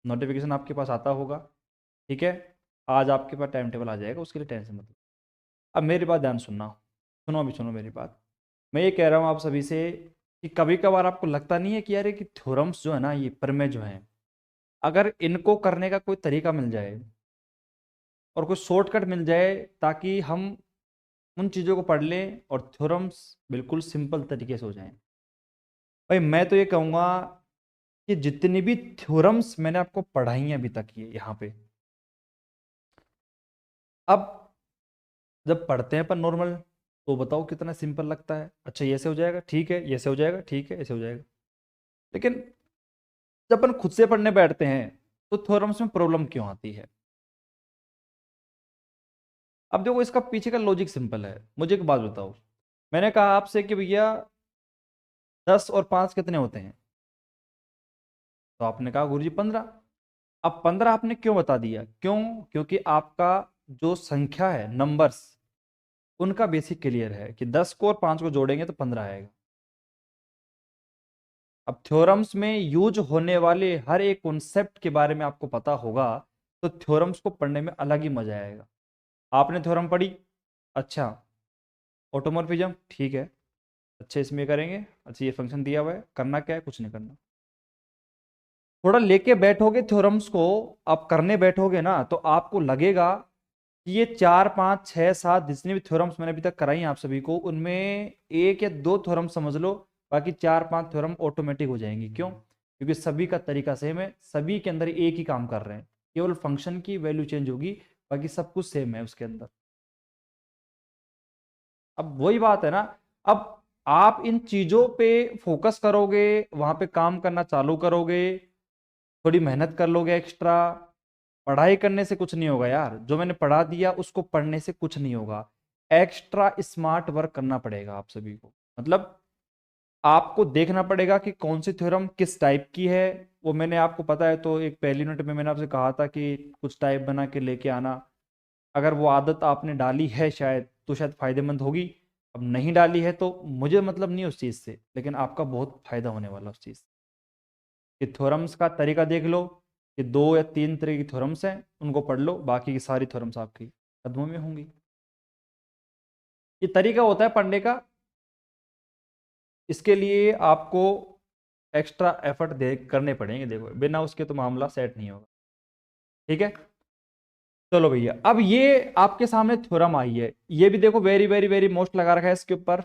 नोटिफिकेशन आपके पास आता होगा, ठीक है। आज आपके पास टाइम टेबल आ जाएगा, उसके लिए टेंशन मत लो। अब मेरी बात ध्यान सुनना, सुनो अभी, सुनो मेरी बात। मैं ये कह रहा हूँ आप सभी से कि कभी कभार आपको लगता नहीं है कि यार ये कि थ्योरम्स जो है ना, ये प्रमेय जो हैं, अगर इनको करने का कोई तरीका मिल जाए और कोई शॉर्टकट मिल जाए, ताकि हम उन चीज़ों को पढ़ लें और थ्योरम्स बिल्कुल सिंपल तरीके से हो जाएं। भाई मैं तो ये कहूँगा कि जितनी भी थ्योरम्स मैंने आपको पढ़ाई हैं अभी तक, ये यहाँ पे, अब जब पढ़ते हैं पर नॉर्मल, तो बताओ कितना सिंपल लगता है। अच्छा ये से हो जाएगा, ठीक है, ये से हो जाएगा, ठीक है, ऐसे हो जाएगा। लेकिन जब अपन खुद से पढ़ने बैठते हैं तो थ्योरम्स में प्रॉब्लम क्यों आती है? अब देखो इसका पीछे का लॉजिक सिंपल है। मुझे एक बात बताओ, मैंने कहा आपसे कि भैया 10 और 5 कितने होते हैं, तो आपने कहा गुरुजी 15। अब 15 आपने क्यों बता दिया? क्यों? क्योंकि आपका जो संख्या है, नंबर्स, उनका बेसिक क्लियर है कि 10 को और 5 को जोड़ेंगे तो 15 आएगा। अब थ्योरम्स में यूज होने वाले हर एक कॉन्सेप्ट के बारे में आपको पता होगा, तो थ्योरम्स को पढ़ने में अलग ही मजा आएगा। आपने थ्योरम पढ़ी, अच्छा, ऑटोमॉर्फिज्म, ठीक है, अच्छे इसमें करेंगे, अच्छा ये फंक्शन दिया हुआ है, करना क्या है? कुछ नहीं करना। थोड़ा लेके बैठोगे थ्योरम्स को, आप करने बैठोगे ना, तो आपको लगेगा कि ये 4 5 6 7 जितने भी थ्योरम्स मैंने अभी तक कराई हैं आप सभी को, उनमें एक या दो थ्योरम समझ लो, बाकी 4 5 थ्योरम ऑटोमेटिक हो जाएंगी। क्यों? क्योंकि सभी का तरीका सेम है, सभी के अंदर एक ही काम कर रहे हैं, केवल फंक्शन की वैल्यू चेंज होगी, बाकी सब कुछ सेम है उसके अंदर। अब वही बात है ना, अब आप इन चीजों पे फोकस करोगे, वहां पे काम करना चालू करोगे, थोड़ी मेहनत कर लोगे एक्स्ट्रा। पढ़ाई करने से कुछ नहीं होगा यार, जो मैंने पढ़ा दिया उसको पढ़ने से कुछ नहीं होगा, एक्स्ट्रा स्मार्ट वर्क करना पड़ेगा आप सभी को। मतलब आपको देखना पड़ेगा कि कौन सी थ्योरम किस टाइप की है। वो मैंने आपको पता है, तो एक पहली यूनिट में मैंने आपसे कहा था कि कुछ टाइप बना के लेके आना। अगर वो आदत आपने डाली है शायद, तो शायद फायदेमंद होगी। अब नहीं डाली है तो मुझे मतलब नहीं उस चीज़ से, लेकिन आपका बहुत फायदा होने वाला उस चीज़ से। कि थ्योरम्स का तरीका देख लो, कि 2 या 3 तरह की थ्योरम्स हैं, उनको पढ़ लो, बाकी की सारी थ्योरम्स आपकी कदमों में होंगी। ये तरीका होता है पढ़ने का। इसके लिए आपको एक्स्ट्रा एफर्ट दे करने पड़ेंगे, देखो बिना उसके तो मामला सेट नहीं होगा, ठीक है। चलो भैया, अब ये आपके सामने थ्योरम आई है, ये भी देखो वेरी वेरी वेरी मोस्ट लगा रखा है इसके ऊपर।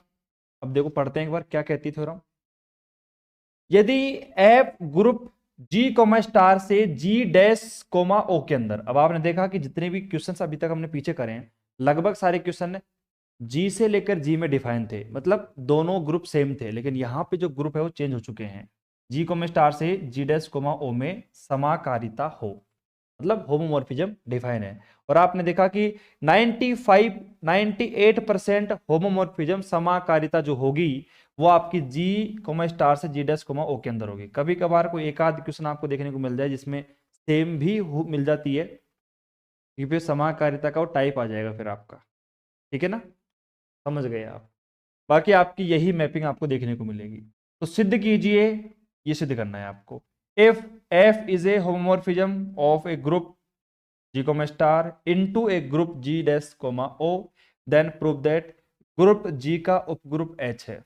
अब देखो पढ़ते हैं एक बार क्या कहती है थ्योरम। यदि F group G comma star से जी डैश कोमा ओ के अंदर, अब आपने देखा कि जितने भी क्वेश्चन अभी तक हमने पीछे करे हैं, लगभग सारे क्वेश्चन जी से लेकर जी में डिफाइन थे, मतलब दोनों ग्रुप सेम थे, लेकिन यहां पे जो ग्रुप है वो चेंज हो चुके हैं। जी कोमा स्टार से जी डैश कोमा ओ में समाकारिता हो, मतलब होमोमॉर्फिज्म डिफाइन है। और आपने देखा कि 98% होमोमॉर्फिज्म समाकारिता जो होगी, वो आपकी जी कोमा स्टार से जी डैश कोमा ओ के अंदर होगी। कभी कभार कोई एक आध क्वेश्चन आपको देखने को मिल जाए जिसमें सेम भी मिल जाती है, क्योंकि फिर समाकारिता का वो टाइप आ जाएगा फिर आपका, ठीक है ना, समझ गए आप। बाकी आपकी यही मैपिंग आपको देखने को मिलेगी। तो सिद्ध कीजिए, ये सिद्ध करना है आपको। If F is a homomorphism of a group G comma star into a group G dash comma O, then prove that group G का उपग्रुप एच है,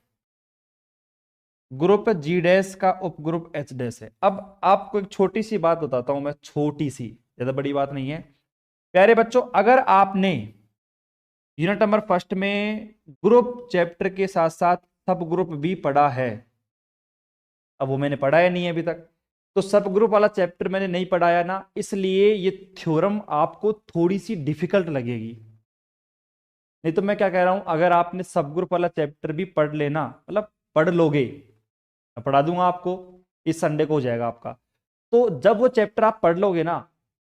ग्रुप जी डैश का उपग्रुप एच डैश है। अब आपको एक छोटी सी बात बताता हूं मैं, छोटी सी, ज्यादा बड़ी बात नहीं है। प्यारे बच्चों, अगर आपने यूनिट नंबर फर्स्ट में ग्रुप चैप्टर के साथ साथ सब ग्रुप भी पढ़ा है। अब वो मैंने पढ़ाया नहीं है अभी तक, तो सब ग्रुप वाला चैप्टर मैंने नहीं पढ़ाया ना, इसलिए ये थ्योरम आपको थोड़ी सी डिफिकल्ट लगेगी। नहीं तो मैं क्या कह रहा हूं, अगर आपने सब ग्रुप वाला चैप्टर भी पढ़ लेना, मतलब पढ़ लोगे, मैं पढ़ा दूंगा आपको, इस संडे को हो जाएगा आपका। तो जब वो चैप्टर आप पढ़ लोगे ना,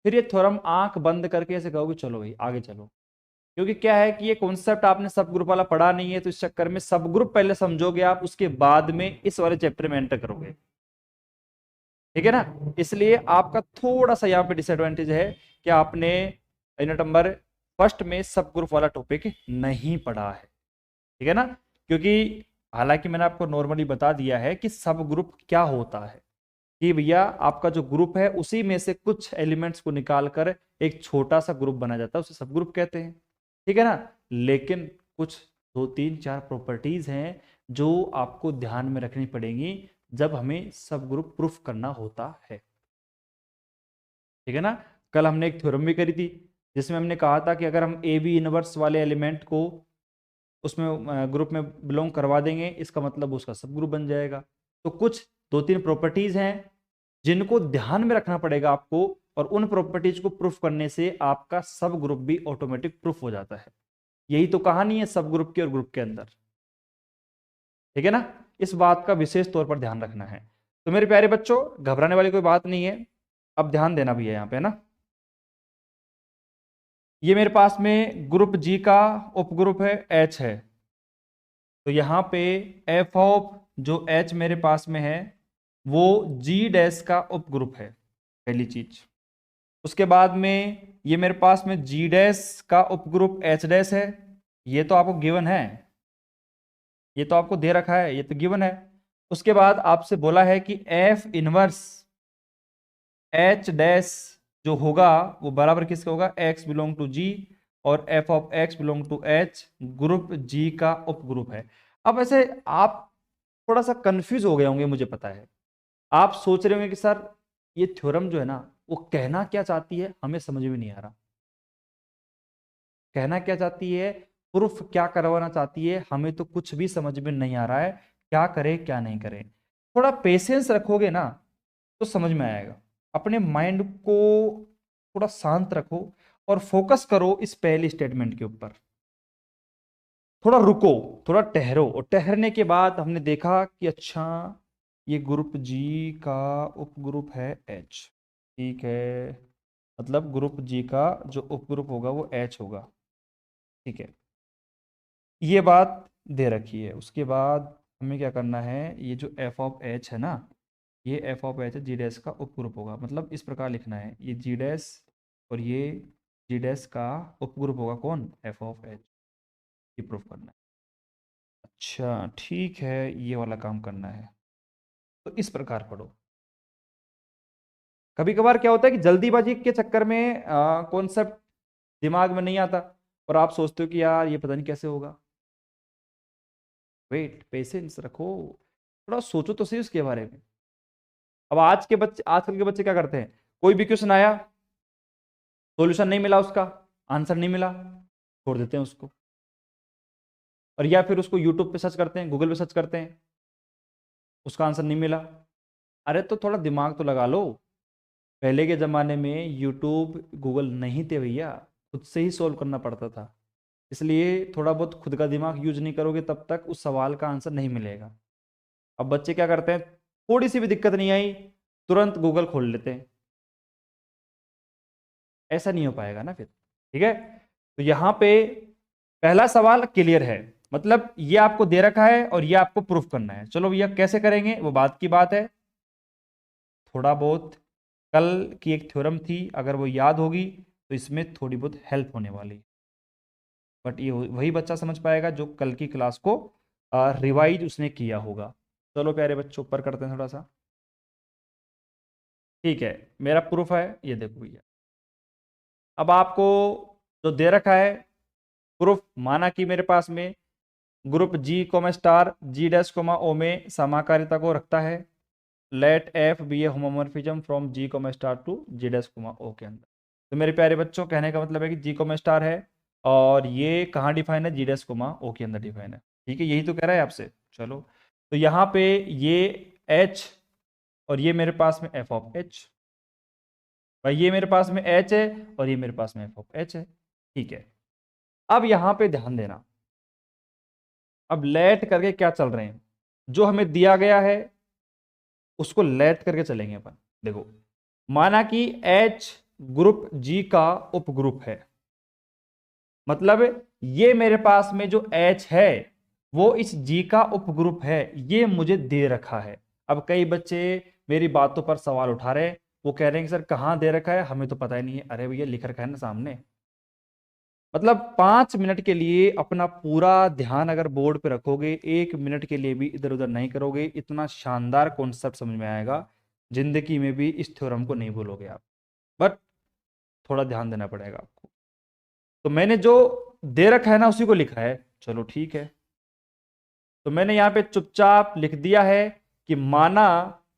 फिर ये थ्योरम आंख बंद करके ऐसे कहोगे चलो भाई आगे चलो। क्योंकि क्या है कि ये कॉन्सेप्ट आपने सब ग्रुप वाला पढ़ा नहीं है, तो इस चक्कर में सब ग्रुप पहले समझोगे आप, उसके बाद में इस वाले चैप्टर में एंटर करोगे। ठीक है ना, इसलिए आपका थोड़ा सा यहाँ पे डिसएडवांटेज है कि आपने यूनिट नंबर फर्स्ट में सब ग्रुप वाला टॉपिक नहीं पढ़ा है। ठीक है ना, क्योंकि हालांकि मैंने आपको नॉर्मली बता दिया है कि सब ग्रुप क्या होता है, कि भैया आपका जो ग्रुप है उसी में से कुछ एलिमेंट्स को निकालकर एक छोटा सा ग्रुप बना जाता है, उसे सब ग्रुप कहते हैं। ठीक है ना, लेकिन कुछ 2 3 4 प्रॉपर्टीज हैं जो आपको ध्यान में रखनी पड़ेंगी जब हमें सब ग्रुप प्रूफ करना होता है। ठीक है ना, कल हमने एक थ्योरम भी करी थी जिसमें हमने कहा था कि अगर हम ए बी इनवर्स वाले एलिमेंट को उसमें ग्रुप में बिलोंग करवा देंगे, इसका मतलब उसका सब ग्रुप बन जाएगा। तो कुछ 2 3 प्रॉपर्टीज हैं जिनको ध्यान में रखना पड़ेगा आपको, और उन प्रॉपर्टीज को प्रूफ करने से आपका सब ग्रुप भी ऑटोमेटिक प्रूफ हो जाता है। यही तो कहानी है सब ग्रुप की और ग्रुप के अंदर। ठीक है ना, इस बात का विशेष तौर पर ध्यान रखना है। तो मेरे प्यारे बच्चों, घबराने वाली कोई बात नहीं है, अब ध्यान देना भी है यहाँ पे ना। ये मेरे पास में ग्रुप जी का उपग्रुप है एच है, तो यहाँ पे एफ ऑफ जो एच मेरे पास में है वो जी डैश का उपग्रुप है, पहली चीज। उसके बाद में ये मेरे पास में जी डैश का उपग्रुप एच डैश है, ये तो आपको गिवन है, ये तो आपको दे रखा है, ये तो गिवन है। उसके बाद आपसे बोला है कि एफ इनवर्स एच डैश जो होगा वो बराबर किसका होगा, एक्स बिलोंग टू जी, और F of X belong to H group G का उपग्रुप है। अब ऐसे आप थोड़ा सा कंफ्यूज हो गए होंगे, मुझे पता है। आप सोच रहे होंगे कि सर ये थ्योरम जो है ना वो कहना क्या चाहती है, हमें समझ में नहीं आ रहा। कहना क्या चाहती है, प्रूफ क्या करवाना चाहती है, हमें तो कुछ भी समझ में नहीं आ रहा है, क्या करें क्या नहीं करें। थोड़ा पेशेंस रखोगे ना तो समझ में आएगा। अपने माइंड को थोड़ा शांत रखो और फोकस करो इस पहले स्टेटमेंट के ऊपर। थोड़ा रुको, थोड़ा ठहरो, और ठहरने के बाद हमने देखा कि अच्छा ये ग्रुप जी का उपग्रुप है एच। ठीक है, मतलब ग्रुप जी का जो उपग्रुप होगा वो एच होगा। ठीक है, ये बात दे रखी है। उसके बाद हमें क्या करना है, ये जो एफ ऑफ एच है ना, ये F of H G dash का उपग्रुप होगा, मतलब इस प्रकार लिखना है, ये जी डैश और ये जी डैश का उपग्रुप होगा कौन, एफ ऑफ एच। ये प्रूफ करना है। अच्छा ठीक है, ये वाला काम करना है, तो इस प्रकार पढ़ो। कभी कभार क्या होता है कि जल्दीबाजी के चक्कर में कॉन्सेप्ट दिमाग में नहीं आता, और आप सोचते हो कि यार ये पता नहीं कैसे होगा। वेट, पेशेंस रखो, थोड़ा सोचो तो सही उसके बारे में। अब आज के बच्चे, आजकल के बच्चे क्या करते हैं, कोई भी क्वेश्चन आया, सॉल्यूशन नहीं मिला, उसका आंसर नहीं मिला, छोड़ देते हैं उसको, और या फिर उसको यूट्यूब पे सर्च करते हैं, गूगल पे सर्च करते हैं, उसका आंसर नहीं मिला। अरे तो थोड़ा दिमाग तो लगा लो। पहले के ज़माने में यूट्यूब गूगल नहीं थे भैया, खुद से ही सॉल्व करना पड़ता था। इसलिए थोड़ा बहुत खुद का दिमाग यूज नहीं करोगे तब तक उस सवाल का आंसर नहीं मिलेगा। अब बच्चे क्या करते हैं, थोड़ी सी भी दिक्कत नहीं आई तुरंत गूगल खोल लेते हैं, ऐसा नहीं हो पाएगा ना फिर। ठीक है, तो यहाँ पे पहला सवाल क्लियर है, मतलब ये आपको दे रखा है और ये आपको प्रूफ करना है। चलो भैया कैसे करेंगे वो बात की बात है। थोड़ा बहुत कल की एक थ्योरम थी, अगर वो याद होगी तो इसमें थोड़ी बहुत हेल्प होने वाली है। बट ये वही बच्चा समझ पाएगा जो कल की क्लास को रिवाइज उसने किया होगा। चलो प्यारे बच्चों, ऊपर करते हैं थोड़ा सा। ठीक है, मेरा प्रूफ है, ये देखो भैया। अब आपको जो दे रखा है प्रूफ, माना कि मेरे पास में group G comma star G dash comma O में समाकारिता को रखता है। Let F be a homomorphism from G comma star to G dash comma O के अंदर। तो मेरे प्यारे बच्चों, कहने का मतलब है कि जी कोमा स्टार है और ये कहाँ डिफाइन है, जी डैश कोमा ओ के अंदर डिफाइन है। ठीक है, यही तो कह रहा है आपसे। चलो, तो यहाँ पे ये h और ये मेरे पास में एफ ऑफ एच, भाई ये मेरे पास में h है और ये मेरे पास में एफ ऑफ एच है। ठीक है, अब यहाँ पे ध्यान देना, अब लेट करके क्या चल रहे हैं, जो हमें दिया गया है उसको लेट करके चलेंगे अपन। देखो, माना कि H ग्रुप G का उपग्रुप है, मतलब ये मेरे पास में जो H है वो इस G का उपग्रुप है, ये मुझे दे रखा है। अब कई बच्चे मेरी बातों पर सवाल उठा रहे हैं, वो कह रहे हैं कि सर कहाँ दे रखा है, हमें तो पता ही नहीं है। अरे भैया लिख रखा है ना सामने। मतलब 5 मिनट के लिए अपना पूरा ध्यान अगर बोर्ड पे रखोगे, 1 मिनट के लिए भी इधर उधर नहीं करोगे, इतना शानदार कॉन्सेप्ट समझ में आएगा, जिंदगी में भी इस थ्योरम को नहीं भूलोगे आप। बट थोड़ा ध्यान देना पड़ेगा आपको। तो मैंने जो दे रखा है ना उसी को लिखा है। चलो ठीक है, तो मैंने यहाँ पे चुपचाप लिख दिया है कि माना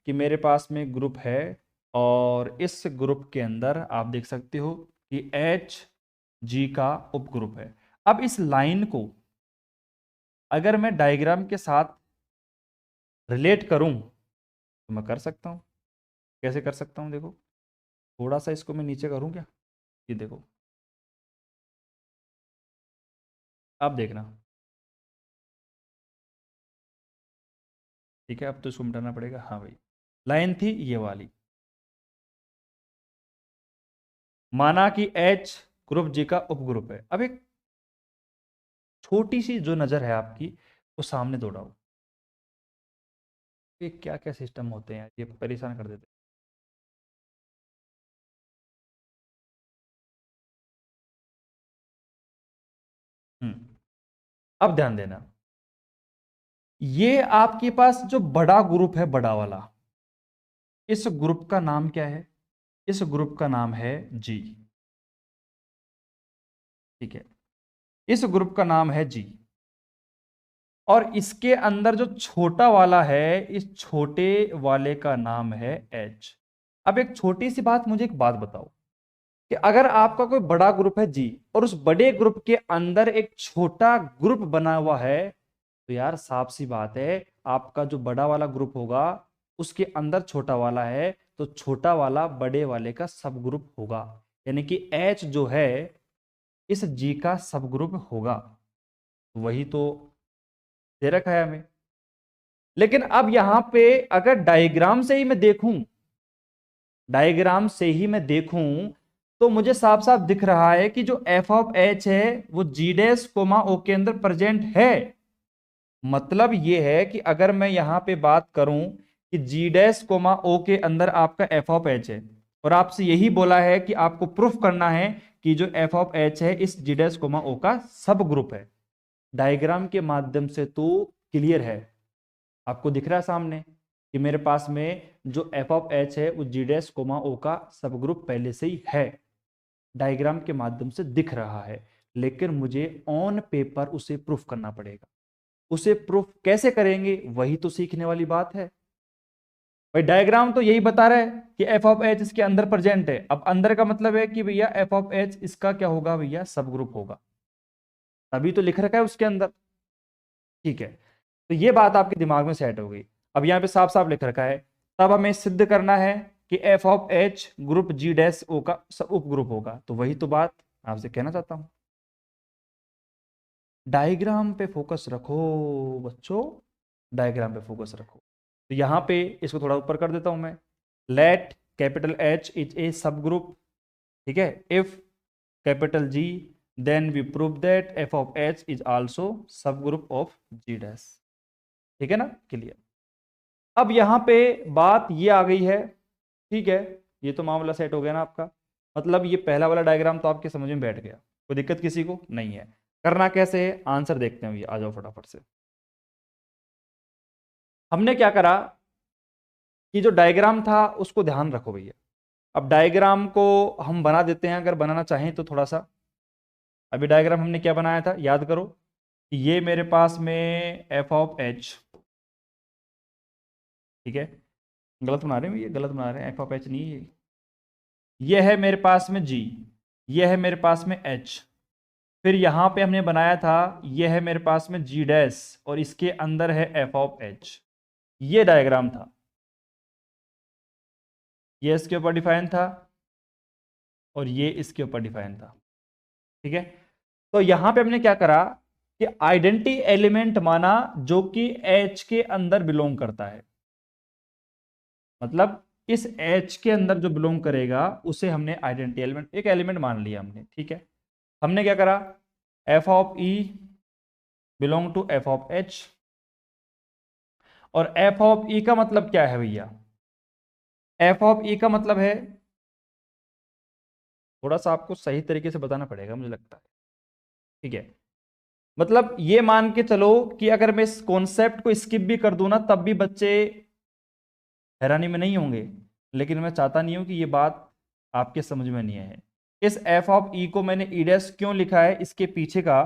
कि मेरे पास में ग्रुप है और इस ग्रुप के अंदर आप देख सकते हो कि एच जी का उपग्रुप है। अब इस लाइन को अगर मैं डायग्राम के साथ रिलेट करूं तो मैं कर सकता हूं। कैसे कर सकता हूं, देखो थोड़ा सा इसको मैं नीचे करूं क्या, ये देखो, आप देखना। ठीक है, अब तो इसको मिटाना पड़ेगा। हाँ भाई, लाइन थी ये वाली, माना कि H ग्रुप जी का उपग्रुप है। अब एक छोटी सी जो नजर है आपकी वो सामने दौड़ाओ, ये क्या क्या सिस्टम होते हैं, ये परेशान कर देते हैं। अब ध्यान देना, ये आपके पास जो बड़ा ग्रुप है, बड़ा वाला, इस ग्रुप का नाम क्या है, इस ग्रुप का नाम है जी। ठीक है, इस ग्रुप का नाम है जी, और इसके अंदर जो छोटा वाला है, इस छोटे वाले का नाम है एच। अब एक छोटी सी बात, मुझे एक बात बताओ कि अगर आपका कोई बड़ा ग्रुप है जी और उस बड़े ग्रुप के अंदर एक छोटा ग्रुप बना हुआ है, तो यार साफ सी बात है, आपका जो बड़ा वाला ग्रुप होगा उसके अंदर छोटा वाला है, तो छोटा वाला बड़े वाले का सब ग्रुप होगा। यानी कि एच जो है इस जी का सब ग्रुप होगा। वही तो दे रखा है हमें। लेकिन अब यहां पे अगर डायग्राम से ही मैं देखूं, डायग्राम से ही मैं देखूं तो मुझे साफ साफ दिख रहा है कि जो एफ ऑफ एच है वो जी डैश कोमा ओ के अंदर प्रेजेंट है। मतलब ये है कि अगर मैं यहां पे बात करूं कि जी डैश कोमा ओ के अंदर आपका एफ ऑफ एच है, और आपसे यही बोला है कि आपको प्रूफ करना है कि जो एफ ऑफ एच है इस जी डैश कोमा ओ का सब ग्रुप है, डायग्राम के माध्यम से तो क्लियर है। आपको दिख रहा है सामने कि मेरे पास में जो एफ ऑफ एच है वो जी डैश कोमा ओ का सब ग्रुप पहले से ही है, डायग्राम के माध्यम से दिख रहा है। लेकिन मुझे ऑन पेपर उसे प्रूफ करना पड़ेगा। उसे प्रूफ कैसे करेंगे, वही तो सीखने वाली बात है। भाई डायग्राम तो यही बता रहा है कि एफ ऑफ एच इसके अंदर प्रेजेंट है। अब अंदर का मतलब है कि भैया एफ ऑफ एच इसका क्या होगा, भैया सब ग्रुप होगा, तभी तो लिख रखा है उसके अंदर। ठीक है, तो ये बात आपके दिमाग में सेट हो गई। अब यहाँ पे साफ साफ लिख रखा है, तब हमें सिद्ध करना है कि F of H group G dash O का सब उप ग्रुप होगा। तो वही तो बात आपसे कहना चाहता हूं, डायग्राम पे फोकस रखो बच्चों, डायग्राम पे फोकस रखो। तो यहां पे इसको थोड़ा ऊपर कर देता हूं मैं, let capital H is a sub group. ठीक है, if capital G then we prove that F of H is also sub group of G dash. ठीक है ना, क्लियर। अब यहां पे बात ये आ गई है, ठीक है, ये तो मामला सेट हो गया ना आपका। मतलब ये पहला वाला डायग्राम तो आपके समझ में बैठ गया, कोई दिक्कत किसी को नहीं है। करना कैसे है, आंसर देखते हैं, ये आ जाओ फटाफट से। हमने क्या करा कि जो डायग्राम था उसको ध्यान रखो भैया। अब डायग्राम को हम बना देते हैं, अगर बनाना चाहें तो थोड़ा सा। अभी डायग्राम हमने क्या बनाया था, याद करो कि ये मेरे पास में एफ ऑफ एच, ठीक है, गलत बना रहे हैं, ये गलत बना रहे हैं, एफ ऑफ एच नहीं है ये है मेरे पास में जी, ये है मेरे पास में एच। फिर यहां पे हमने बनाया था, ये है मेरे पास में जी डैश और इसके अंदर है एफ ऑफ एच। ये डायग्राम था, ये इसके ऊपर डिफाइन था और ये इसके ऊपर डिफाइन था। ठीक है, तो यहां पे हमने क्या करा कि आइडेंटिटी एलिमेंट माना जो कि एच के अंदर बिलोंग करता है, मतलब इस एच के अंदर जो बिलोंग करेगा उसे हमने आइडेंटिटी एलिमेंट, एक एलिमेंट मान लिया हमने। ठीक है, हमने क्या करा, F of E belong to F of H, और एफ ऑफ ई का मतलब क्या है भैया, एफ ऑफ ई का मतलब है, थोड़ा सा आपको सही तरीके से बताना पड़ेगा मुझे लगता है। ठीक है, मतलब ये मान के चलो कि अगर मैं इस कॉन्सेप्ट को स्किप भी कर दूं ना तब भी बच्चे हैरानी में नहीं होंगे, लेकिन मैं चाहता नहीं हूं कि ये बात आपके समझ में नहीं आए। इस एफ ऑफ ई को मैंने ई डैश क्यों लिखा है, इसके पीछे का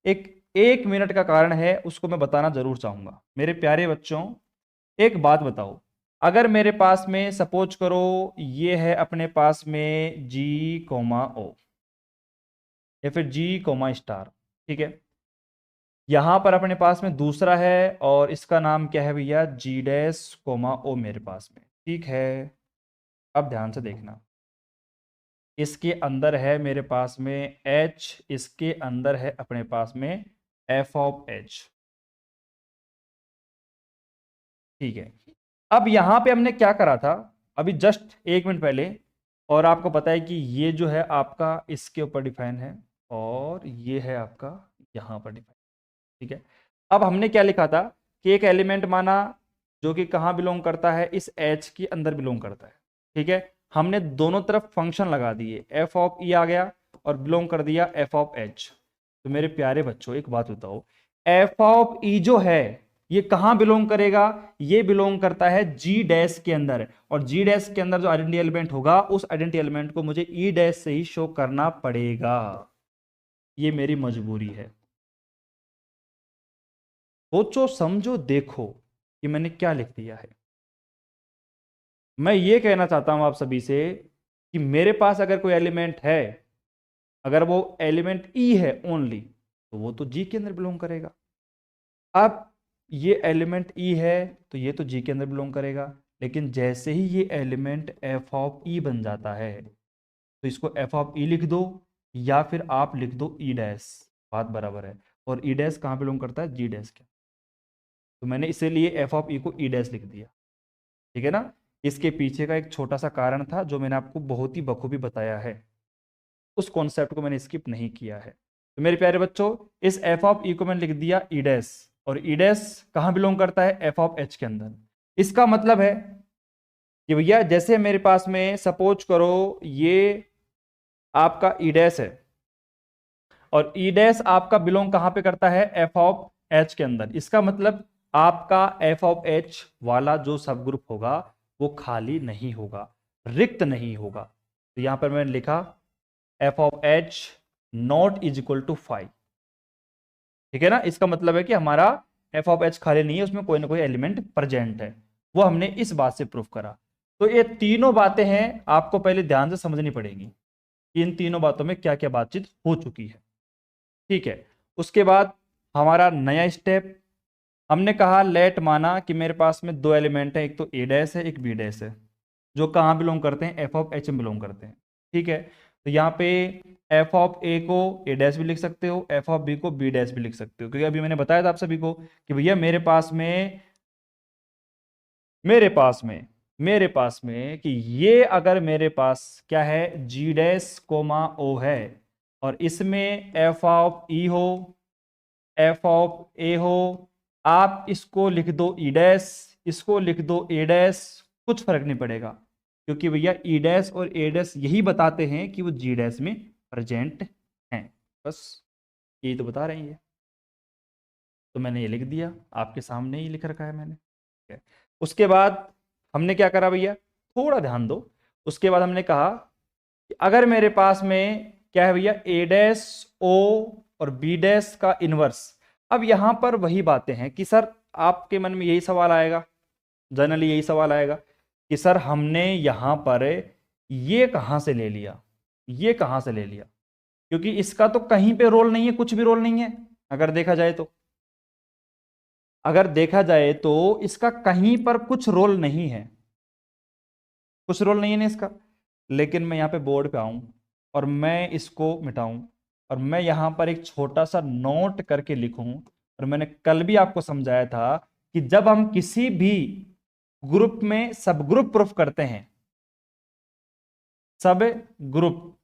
एक मिनट का कारण है, उसको मैं बताना जरूर चाहूंगा। मेरे प्यारे बच्चों, एक बात बताओ, अगर मेरे पास में सपोज करो ये है अपने पास में जी कोमा ओ या फिर जी कोमा स्टार, ठीक है, यहां पर अपने पास में दूसरा है और इसका नाम क्या है भैया, जी डैश कोमा ओ मेरे पास में। ठीक है, अब ध्यान से देखना, इसके अंदर है मेरे पास में एच, इसके अंदर है अपने पास में एफ ऑफ एच। ठीक है, अब यहां पे हमने क्या करा था अभी जस्ट एक मिनट पहले, और आपको पता है कि ये जो है आपका इसके ऊपर डिफाइन है और ये है आपका यहां पर डिफाइन। ठीक है, अब हमने क्या लिखा था कि एक एलिमेंट माना जो कि कहाँ बिलोंग करता है, इस एच के अंदर बिलोंग करता है। ठीक है, हमने दोनों तरफ फंक्शन लगा दिए, एफ ऑफ ई आ गया और बिलोंग कर दिया एफ ऑफ एच। तो मेरे प्यारे बच्चों एक बात बताओ, एफ ऑफ ई जो है ये कहां बिलोंग करेगा, ये बिलोंग करता है जी डैश के अंदर, और जी डैश के अंदर जो आइडेंटिटी एलिमेंट होगा उस आइडेंटिटी एलिमेंट को मुझे ई डैश से ही शो करना पड़ेगा, ये मेरी मजबूरी है। सोचो समझो देखो कि मैंने क्या लिख दिया है। मैं ये कहना चाहता हूं आप सभी से कि मेरे पास अगर कोई एलिमेंट है, अगर वो एलिमेंट ई है ओनली, तो वो तो जी के अंदर बिलोंग करेगा। अब ये एलिमेंट ई है तो ये तो जी के अंदर बिलोंग करेगा, लेकिन जैसे ही ये एलिमेंट एफ ऑफ ई बन जाता है तो इसको एफ ऑफ ई लिख दो या फिर आप लिख दो ई डैश, बात बराबर है। और ई डैश कहाँ बिलोंग करता है, जी डैश के, तो मैंने इसीलिए एफ ऑफ ई को ई डैश लिख दिया। ठीक है ना, इसके पीछे का एक छोटा सा कारण था जो मैंने आपको बहुत ही बखूबी बताया है, उस कॉन्सेप्ट को मैंने स्किप नहीं किया है। तो मेरे प्यारे बच्चों, इस एफ ऑफ ई को मैंने लिख दिया ई डैश, और ई डैश कहाँ बिलोंग करता है, एफ ऑफ एच के अंदर। इसका मतलब है कि भैया जैसे मेरे पास में सपोज करो ये आपका ई डैश है और ई डैश आपका बिलोंग कहां पे करता है, एफ ऑफ एच के अंदर। इसका मतलब आपका एफ ऑफ एच वाला जो सब ग्रुप होगा वो खाली नहीं होगा, रिक्त नहीं होगा। तो यहां पर मैंने लिखा F of H not is equal to 5। ठीक है ना, इसका मतलब है कि हमारा एफ ऑफ एच खाली नहीं है, उसमें कोई ना कोई एलिमेंट प्रेजेंट है। वो हमने इस बात से प्रूफ करा। तो ये तीनों बातें हैं, आपको पहले ध्यान से समझनी पड़ेगी, इन तीनों बातों में क्या क्या बातचीत हो चुकी है। ठीक है, उसके बाद हमारा नया स्टेप, हमने कहा लेट माना कि मेरे पास में दो एलिमेंट है, एक तो ए डैश है एक बी डैश है, जो कहाँ बिलोंग करते हैं, एफ ऑफ एच में बिलोंग करते हैं। ठीक है, तो यहाँ पे एफ ऑफ ए को ए डैश भी लिख सकते हो, एफ ऑफ बी को बी डैश भी लिख सकते हो, क्योंकि अभी मैंने बताया था आप सभी को कि भैया मेरे पास में कि ये अगर मेरे पास क्या है, जी डैश कोमा ओ है और इसमें एफ ऑफ ई हो, एफ ऑफ ए हो, आप इसको लिख दो ई डैश, इसको लिख दो ए डैश, कुछ फर्क नहीं पड़ेगा, क्योंकि भैया ई डैश और ए डैश यही बताते हैं कि वो जी डैश में प्रेजेंट हैं, बस यही तो बता रहे हैं। तो मैंने ये लिख दिया, आपके सामने ही लिख रखा है मैंने। ठीक है, उसके बाद हमने क्या करा भैया, थोड़ा ध्यान दो। उसके बाद हमने कहा कि अगर मेरे पास में क्या है भैया, ए डैश ओ और बी डैश का इनवर्स। अब यहां पर वही बातें हैं कि सर आपके मन में यही सवाल आएगा, जनरली यही सवाल आएगा कि सर हमने यहां पर ये कहां से ले लिया, ये कहां से ले लिया। क्योंकि इसका तो कहीं पे रोल नहीं है, कुछ भी रोल नहीं है। अगर देखा जाए तो, इसका कहीं पर कुछ रोल नहीं है, कुछ रोल नहीं है ना इसका। लेकिन मैं यहाँ पे बोर्ड पे आऊं और मैं इसको मिटाऊं और मैं यहाँ पर एक छोटा सा नोट करके लिखूं, और मैंने कल भी आपको समझाया था कि जब हम किसी भी ग्रुप में सब ग्रुप प्रूफ करते हैं, सब ग्रुप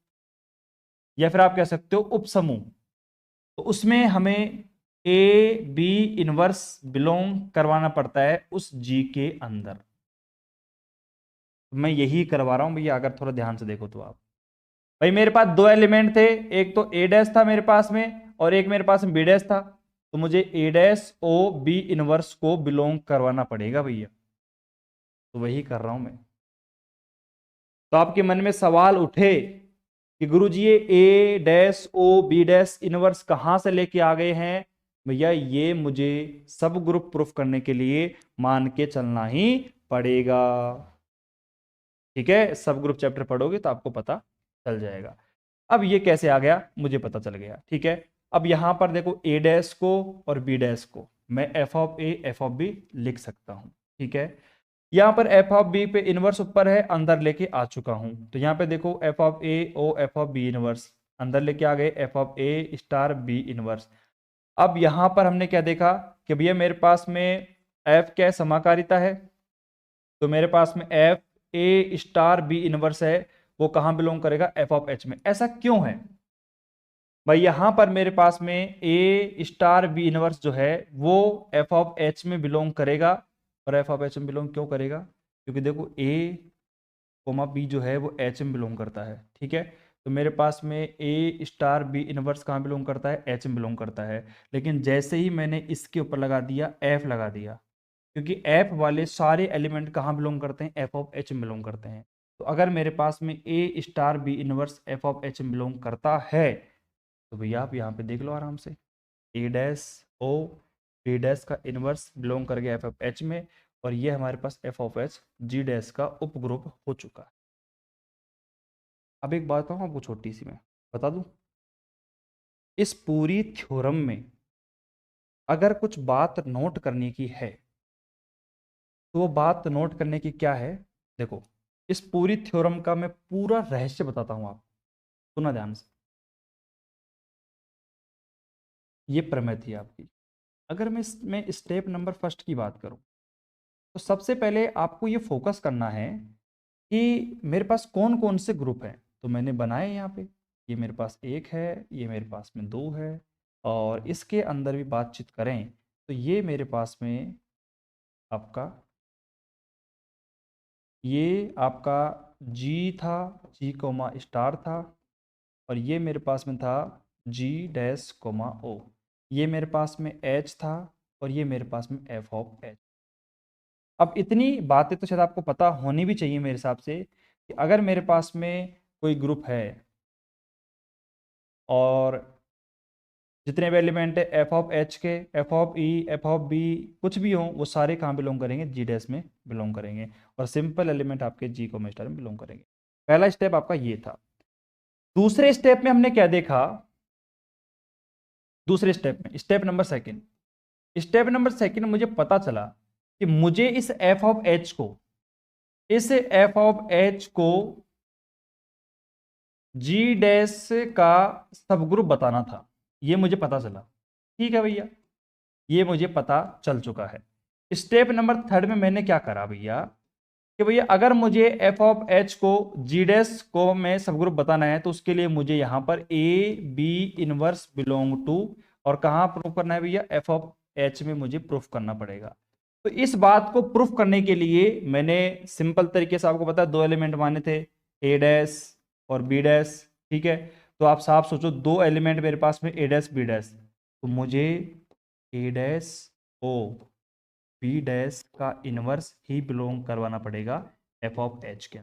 या फिर आप कह सकते हो उपसमूह, तो उसमें हमें ए बी इनवर्स बिलोंग करवाना पड़ता है उस जी के अंदर। मैं यही करवा रहा हूं भैया, अगर थोड़ा ध्यान से देखो तो आप। भाई मेरे पास दो एलिमेंट थे, एक तो ए डैश था मेरे पास में और एक मेरे पास में बी डैश था, तो मुझे ए डैश ओ बी इनवर्स को बिलोंग करवाना पड़ेगा भैया, तो वही कर रहा हूं मैं। तो आपके मन में सवाल उठे कि गुरुजी ये A dash O B dash inverse कहां से लेके आ गए हैं, भैया ये मुझे सब ग्रुप प्रूफ करने के लिए मान के चलना ही पड़ेगा। ठीक है, सब ग्रुप चैप्टर पढ़ोगे तो आपको पता चल जाएगा। अब ये कैसे आ गया मुझे पता चल गया। ठीक है, अब यहां पर देखो ए डैश को और बी डैश को मैं F of A F of B लिख सकता हूं। ठीक है, यहां पर एफ ऑफ बी पे इनवर्स ऊपर है, अंदर लेके आ चुका हूं। तो यहां पे देखो F of A O F of B inverse, अंदर लेके आ गए F of A star B inverse. अब यहां पर हमने क्या देखा कि भैया मेरे पास में एफ क्या है, समाकारिता है, तो मेरे पास में F A star B inverse है, वो कहां बिलोंग करेगा, एफ ऑफ एच में। ऐसा क्यों है भाई, यहां पर मेरे पास में ए स्टार बी इनवर्स जो है वो एफ ऑफ एच में बिलोंग करेगा। और एफ ऑफ एच में बिलोंग क्यों करेगा, क्योंकि देखो ए कोमा बी जो है वो एच में बिलोंग करता है। ठीक है, तो मेरे पास में ए स्टार बी इनवर्स कहाँ बिलोंग करता है, एच में बिलोंग करता है। लेकिन जैसे ही मैंने इसके ऊपर लगा दिया एफ लगा दिया, क्योंकि एफ वाले सारे एलिमेंट कहाँ बिलोंग करते हैं, एफ ऑफ एच में बिलोंग करते हैं। तो अगर मेरे पास में A star B inverse F of H में बिलोंग करता है, तो भैया आप यहाँ पे देख लो आराम से, A dash O B dash का इनवर्स बिलोंग कर गया एफ ऑफ एच में, और ये हमारे पास F of H G dash का उपग्रुप हो चुका है। अब एक बात कहूँ आपको छोटी सी मैं बता दूं, इस पूरी थ्योरम में अगर कुछ बात नोट करने की है तो वो बात नोट करने की क्या है, देखो इस पूरी थ्योरम का मैं पूरा रहस्य बताता हूं, आप सुना ध्यान से। ये प्रमेय थी आपकी। अगर मैं इसमें स्टेप नंबर फर्स्ट की बात करूं, तो सबसे पहले आपको ये फोकस करना है कि मेरे पास कौन कौन से ग्रुप हैं। तो मैंने बनाए यहाँ पे, ये मेरे पास एक है, ये मेरे पास में दो है, और इसके अंदर भी बातचीत करें तो ये मेरे पास में आपका, ये आपका जी था, जी कोमा स्टार था, और ये मेरे पास में था जी डैश कोमा ओ, ये मेरे पास में एच था, और ये मेरे पास में एफ ऑफ एच। अब इतनी बातें तो शायद आपको पता होनी भी चाहिए मेरे हिसाब से, कि अगर मेरे पास में कोई ग्रुप है और जितने भी एलिमेंट है एफ ऑफ एच के, F of E, F of B, कुछ भी हो, वो सारे कहाँ बिलोंग करेंगे, जी डैश में बिलोंग करेंगे, और सिंपल एलिमेंट आपके जी को स्टार में बिलोंग करेंगे। पहला स्टेप आपका ये था। दूसरे स्टेप में हमने क्या देखा, दूसरे स्टेप में स्टेप नंबर सेकंड मुझे पता चला कि मुझे इस एफ ऑफ एच को जी डैश का सब ग्रुप बताना था, ये मुझे पता चला। ठीक है भैया, ये मुझे पता चल चुका है। स्टेप नंबर थर्ड में मैंने क्या करा भैया, कि भैया अगर मुझे एफ ऑफ एच को जी डैश को में सब ग्रुप बताना है, तो उसके लिए मुझे यहां पर A B inverse belong to, और कहां प्रूफ करना है भैया, एफ ऑफ एच में मुझे प्रूफ करना पड़ेगा। तो इस बात को प्रूफ करने के लिए मैंने सिंपल तरीके से आपको पता, दो एलिमेंट माने थे, ए डैश और बी डैश। ठीक है, तो आप साफ सोचो, दो एलिमेंट मेरे पास में ए डैश बी डैश, तो मुझे ए डैश ओ बी डैश का इनवर्स ही बिलोंग करवाना पड़ेगा एफ ऑफ एच के।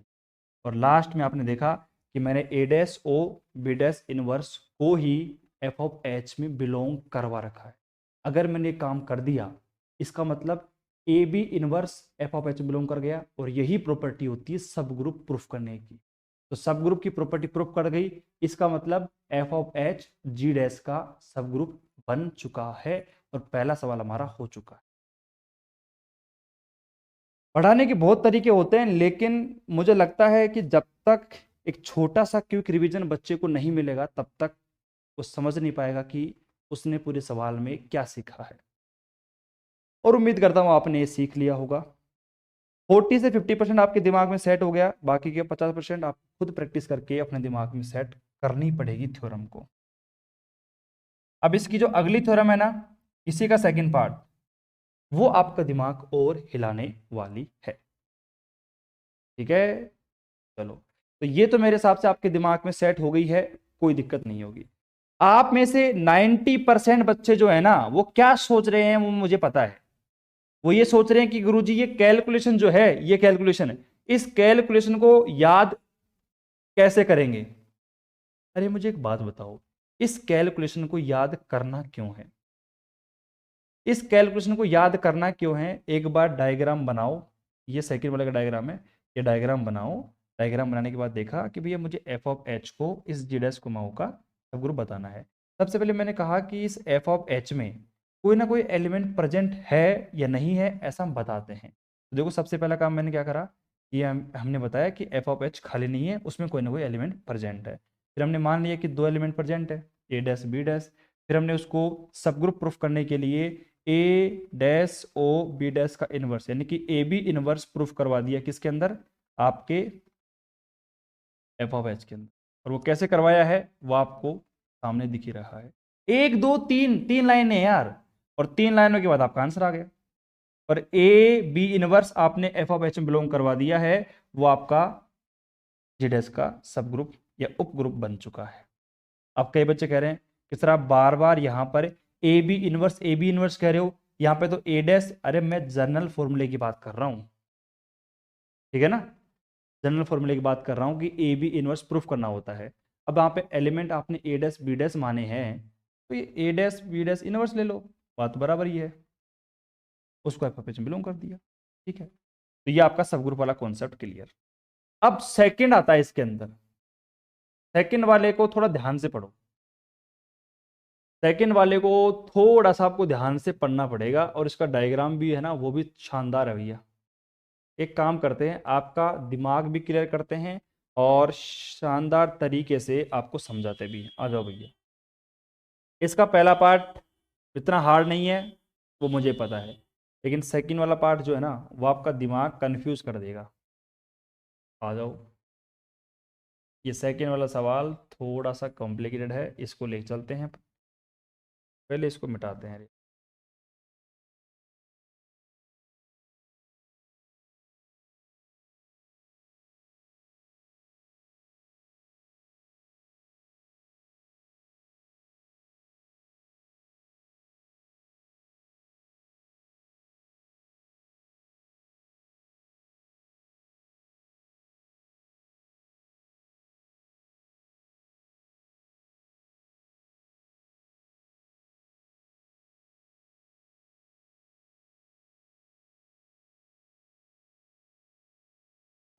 और लास्ट में आपने देखा कि मैंने A dash O B dash inverse को ही एफ ऑफ एच में बिलोंग करवा रखा है। अगर मैंने काम कर दिया, इसका मतलब A B inverse F of H belong कर गया, और यही प्रॉपर्टी होती है सब ग्रुप प्रूफ करने की। तो सब ग्रुप की प्रॉपर्टी प्रूफ कर गई। इसका मतलब F of H G dash का सब ग्रुप बन चुका है और पहला सवाल हमारा हो चुका है। पढ़ाने के बहुत तरीके होते हैं, लेकिन मुझे लगता है कि जब तक एक छोटा सा क्विक रिवीजन बच्चे को नहीं मिलेगा तब तक वो समझ नहीं पाएगा कि उसने पूरे सवाल में क्या सीखा है। और उम्मीद करता हूं आपने ये सीख लिया होगा। 40 से 50% आपके दिमाग में सेट हो गया, बाकी के 50% आप खुद प्रैक्टिस करके अपने दिमाग में सेट करनी पड़ेगी थ्योरम को। अब इसकी जो अगली थ्योरम है ना, इसी का सेकंड पार्ट, वो आपका दिमाग और हिलाने वाली है। ठीक है, चलो, तो ये तो मेरे हिसाब से आपके दिमाग में सेट हो गई है, कोई दिक्कत नहीं होगी। आप में से 90% बच्चे जो है ना, वो क्या सोच रहे हैं वो मुझे पता है। वो ये सोच रहे हैं कि गुरुजी ये कैलकुलेशन जो है, ये कैलकुलेशन है, इस कैलकुलेशन को याद कैसे करेंगे। अरे मुझे एक बात बताओ, इस कैलकुलेशन को याद करना क्यों है? इस कैलकुलेशन को याद करना क्यों है? एक बार डायग्राम बनाओ, ये सेकंड वाले का डायग्राम है, ये डायग्राम बनाओ। डायग्राम बनाने के बाद देखा कि भैया मुझे एफ ऑफ एच को इस जी डैश कोमाओं का सब ग्रुप बताना है। सबसे पहले मैंने कहा कि इस एफ ऑफ एच में कोई ना कोई एलिमेंट प्रेजेंट है या नहीं है, ऐसा हम बताते हैं। तो देखो सबसे पहला काम मैंने क्या करा, ये हमने बताया कि एफ ऑफ एच खाली नहीं है, उसमें कोई ना कोई एलिमेंट प्रेजेंट है। फिर हमने मान लिया कि दो एलिमेंट प्रेजेंट है, ए डैश बी डैश। फिर हमने उसको सब ग्रुप प्रूफ करने के लिए ए डैश ओ बी डैश का इनवर्स यानी कि ए बी इनवर्स प्रूफ करवा दिया, किसके अंदर? आपके एफ ऑफ एच के अंदर। और वो कैसे करवाया है वो आपको सामने दिख ही रहा है। एक दो तीन, तीन लाइनें यार, और तीन लाइनों के बाद आपका आंसर आ गया। और ए बी इनवर्स आपने एफ ऑफ एच में बिलोंग करवा दिया है, वो आपका जी डैश का सब ग्रुप या उप ग्रुप बन चुका है। अब कई बच्चे कह रहे हैं कि सर आप बार बार यहां पर ए बी इनवर्स कह रहे हो, यहां पे तो ए डैश। अरे मैं जनरल फॉर्मूले की बात कर रहा हूं, ठीक है ना, जनरल फॉर्मूले की बात कर रहा हूं कि ए बी इनवर्स प्रूफ करना होता है। अब यहाँ पे एलिमेंट आपने ए डैश बी डैश माने हैं, तो ये A dash B dash inverse ले लो, बात बराबर ही है, उसको एफ में बिलोंग कर दिया। ठीक है, तो ये आपका सब ग्रुप वाला कॉन्सेप्ट क्लियर। अब सेकंड आता है इसके अंदर, सेकंड वाले को थोड़ा ध्यान से पढ़ो। सेकंड वाले को थोड़ा सा आपको ध्यान से पढ़ना पड़ेगा, और इसका डायग्राम भी है ना, वो भी शानदार है भैया। एक काम करते हैं, आपका दिमाग भी क्लियर करते हैं और शानदार तरीके से आपको समझाते भी हैं। आ जाओ भैया, इसका पहला पार्ट इतना हार्ड नहीं है, वो मुझे पता है, लेकिन सेकंड वाला पार्ट जो है ना, वो आपका दिमाग कंफ्यूज कर देगा। आ जाओ, ये सेकंड वाला सवाल थोड़ा सा कॉम्प्लिकेटेड है, इसको ले चलते हैं, पहले इसको मिटाते हैं।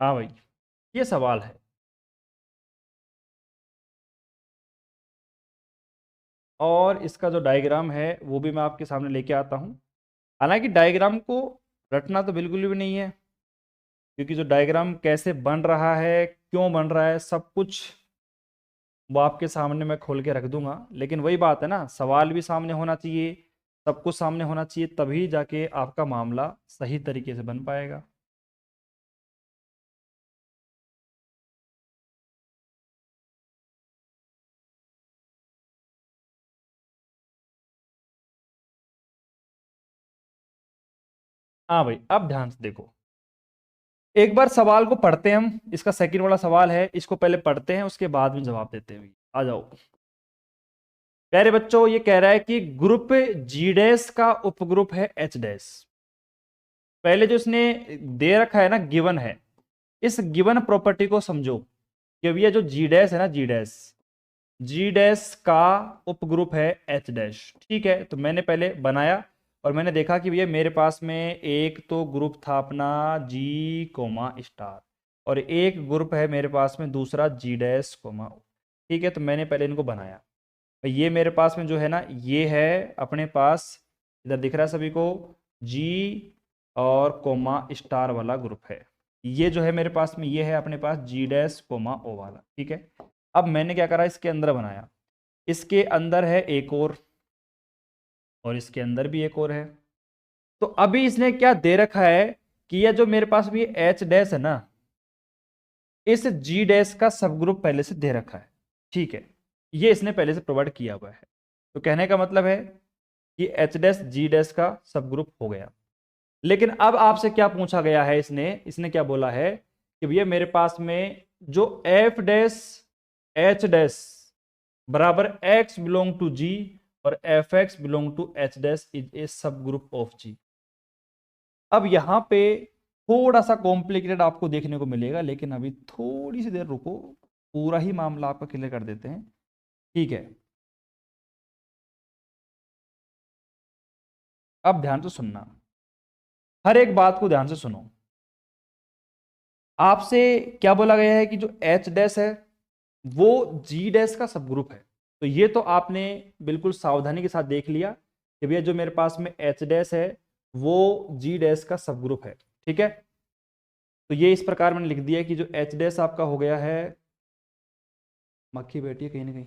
हाँ भाई, ये सवाल है, और इसका जो डायग्राम है वो भी मैं आपके सामने लेके आता हूँ। हालांकि डायग्राम को रटना तो बिल्कुल भी नहीं है, क्योंकि जो डायग्राम कैसे बन रहा है, क्यों बन रहा है, सब कुछ वो आपके सामने मैं खोल के रख दूंगा। लेकिन वही बात है ना, सवाल भी सामने होना चाहिए, सब कुछ सामने होना चाहिए, तभी जाके आपका मामला सही तरीके से बन पाएगा। हाँ भाई, अब ध्यान से देखो, एक बार सवाल को पढ़ते हैं हम। इसका सेकंड वाला सवाल है, इसको पहले पढ़ते हैं, उसके बाद में जवाब देते हैं। आ जाओ प्यारे बच्चों, ये कह रहा है कि ग्रुप जी डैश का उपग्रुप है एच डैश। पहले जो इसने दे रखा है ना, गिवन है, इस गिवन प्रॉपर्टी को समझो कि भैया जो जी डैश है ना, जी डैश का उपग्रुप है एच डैश। ठीक है, तो मैंने पहले बनाया और मैंने देखा कि भैया मेरे पास में एक तो ग्रुप था अपना जी कोमा स्टार, और एक ग्रुप है मेरे पास में दूसरा G डैश कोमा O। ठीक है, तो मैंने पहले इनको बनाया। ये मेरे पास में जो है ना, ये है अपने पास, इधर दिख रहा है सभी को, G और कोमा स्टार वाला ग्रुप है। ये जो है मेरे पास में, ये है अपने पास G डैश कोमा O वाला। ठीक है, अब मैंने क्या करा, इसके अंदर बनाया, इसके अंदर है एक और इसके अंदर भी एक और है। तो अभी इसने क्या दे रखा है कि यह जो मेरे पास भी H डैश है ना, इस G डैश का सब ग्रुप पहले से दे रखा है। ठीक है, ये इसने पहले से प्रोवाइड किया हुआ है। तो कहने का मतलब है कि H डैश G डैश का सब ग्रुप हो गया। लेकिन अब आपसे क्या पूछा गया है, इसने क्या बोला है कि भैया मेरे पास में जो F डैश H डैश बराबर X बिलोंग टू G और Fx belong to H dash is a sub group of G। अब यहां पे थोड़ा सा कॉम्प्लिकेटेड आपको देखने को मिलेगा, लेकिन अभी थोड़ी सी देर रुको, पूरा ही मामला आपका क्लियर कर देते हैं। ठीक है, अब ध्यान से सुनना, हर एक बात को ध्यान से सुनो। आपसे क्या बोला गया है कि जो H डैश है वो G डैश का सब ग्रुप है। तो ये तो आपने बिल्कुल सावधानी के साथ देख लिया कि भैया जो मेरे पास में H डैश है वो G डैश का सब ग्रुप है। ठीक है, तो ये इस प्रकार मैंने लिख दिया कि जो H डैश आपका हो गया है, मक्खी बैठी है कहीं ना कहीं,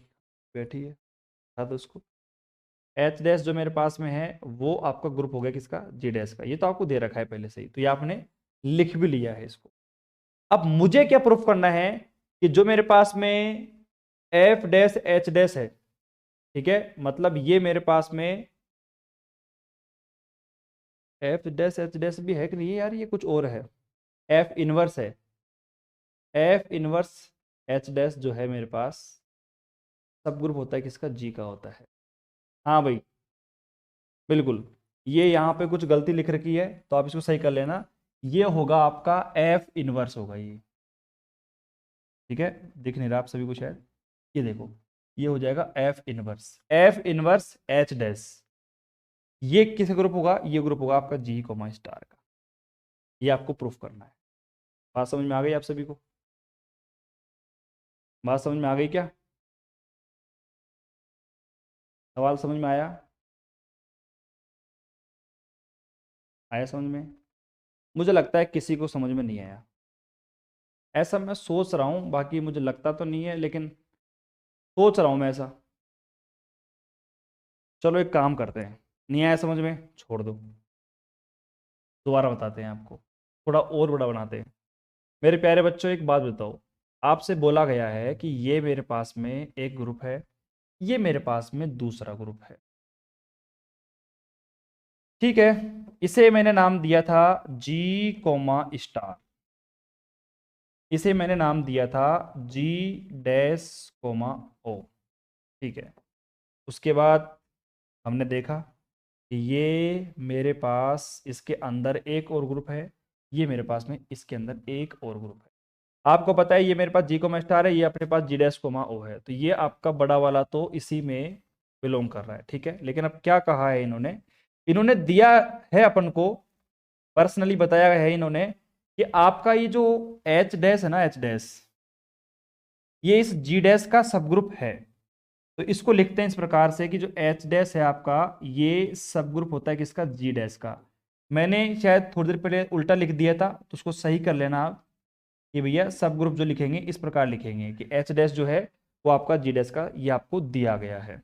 बैठी है, हटा दो उसको। H डैश जो मेरे पास में है वो आपका ग्रुप हो गया किसका, G डैश का। ये तो आपको दे रखा है पहले से ही, तो ये आपने लिख भी लिया है इसको। अब मुझे क्या प्रूफ करना है कि जो मेरे पास में F डैश H डैश है, ठीक है, मतलब ये मेरे पास में F डैश H डैश भी है कि नहीं यार, ये कुछ और है, F इनवर्स है, F इनवर्स H डैश जो है मेरे पास सब ग्रुप होता है किसका, G का होता है। हाँ भाई बिल्कुल, ये यहाँ पे कुछ गलती लिख रखी है तो आप इसको सही कर लेना। ये होगा आपका F इनवर्स होगा ये। ठीक है, दिख नहीं रहा आप सभी को शायद, ये देखो, ये हो जाएगा F इनवर्स H डैश। ये किस ग्रुप होगा, ये ग्रुप होगा आपका G कोमा स्टार का। ये आपको प्रूफ करना है। बात समझ में आ गई आप सभी को, बात समझ में आ गई क्या, सवाल समझ में आया, आया समझ में? मुझे लगता है किसी को समझ में नहीं आया, ऐसा मैं सोच रहा हूँ, बाकी मुझे लगता तो नहीं है लेकिन सोच रहा हूँ मैं ऐसा। चलो एक काम करते हैं, नहीं आया समझ में, छोड़ दो, दोबारा बताते हैं आपको, थोड़ा और बड़ा बनाते हैं। मेरे प्यारे बच्चों एक बात बताओ, आपसे बोला गया है कि ये मेरे पास में एक ग्रुप है, ये मेरे पास में दूसरा ग्रुप है। ठीक है, इसे मैंने नाम दिया था G कोमा स्टार, इसे मैंने नाम दिया था G डैश कोमा O। ठीक है, उसके बाद हमने देखा कि ये मेरे पास इसके अंदर एक और ग्रुप है, ये मेरे पास में इसके अंदर एक और ग्रुप है। आपको पता है ये मेरे पास G कोमा स्टार है, ये अपने पास G डैश कोमा O है, तो ये आपका बड़ा वाला तो इसी में बिलोंग कर रहा है। ठीक है, लेकिन अब क्या कहा है इन्होंने, इन्होंने दिया है अपन को, पर्सनली बताया है इन्होंने कि आपका ये जो H डैश है ना, H डैश, ये इस G डैश का सब ग्रुप है। तो इसको लिखते हैं इस प्रकार से कि जो H डैश है आपका, ये सब ग्रुप होता है किसका, G डैश का। मैंने शायद थोड़ी देर पहले उल्टा लिख दिया था, तो उसको सही कर लेना आप कि भैया सब ग्रुप जो लिखेंगे इस प्रकार लिखेंगे कि H डैश जो है वो आपका G डैश का, ये आपको दिया गया है,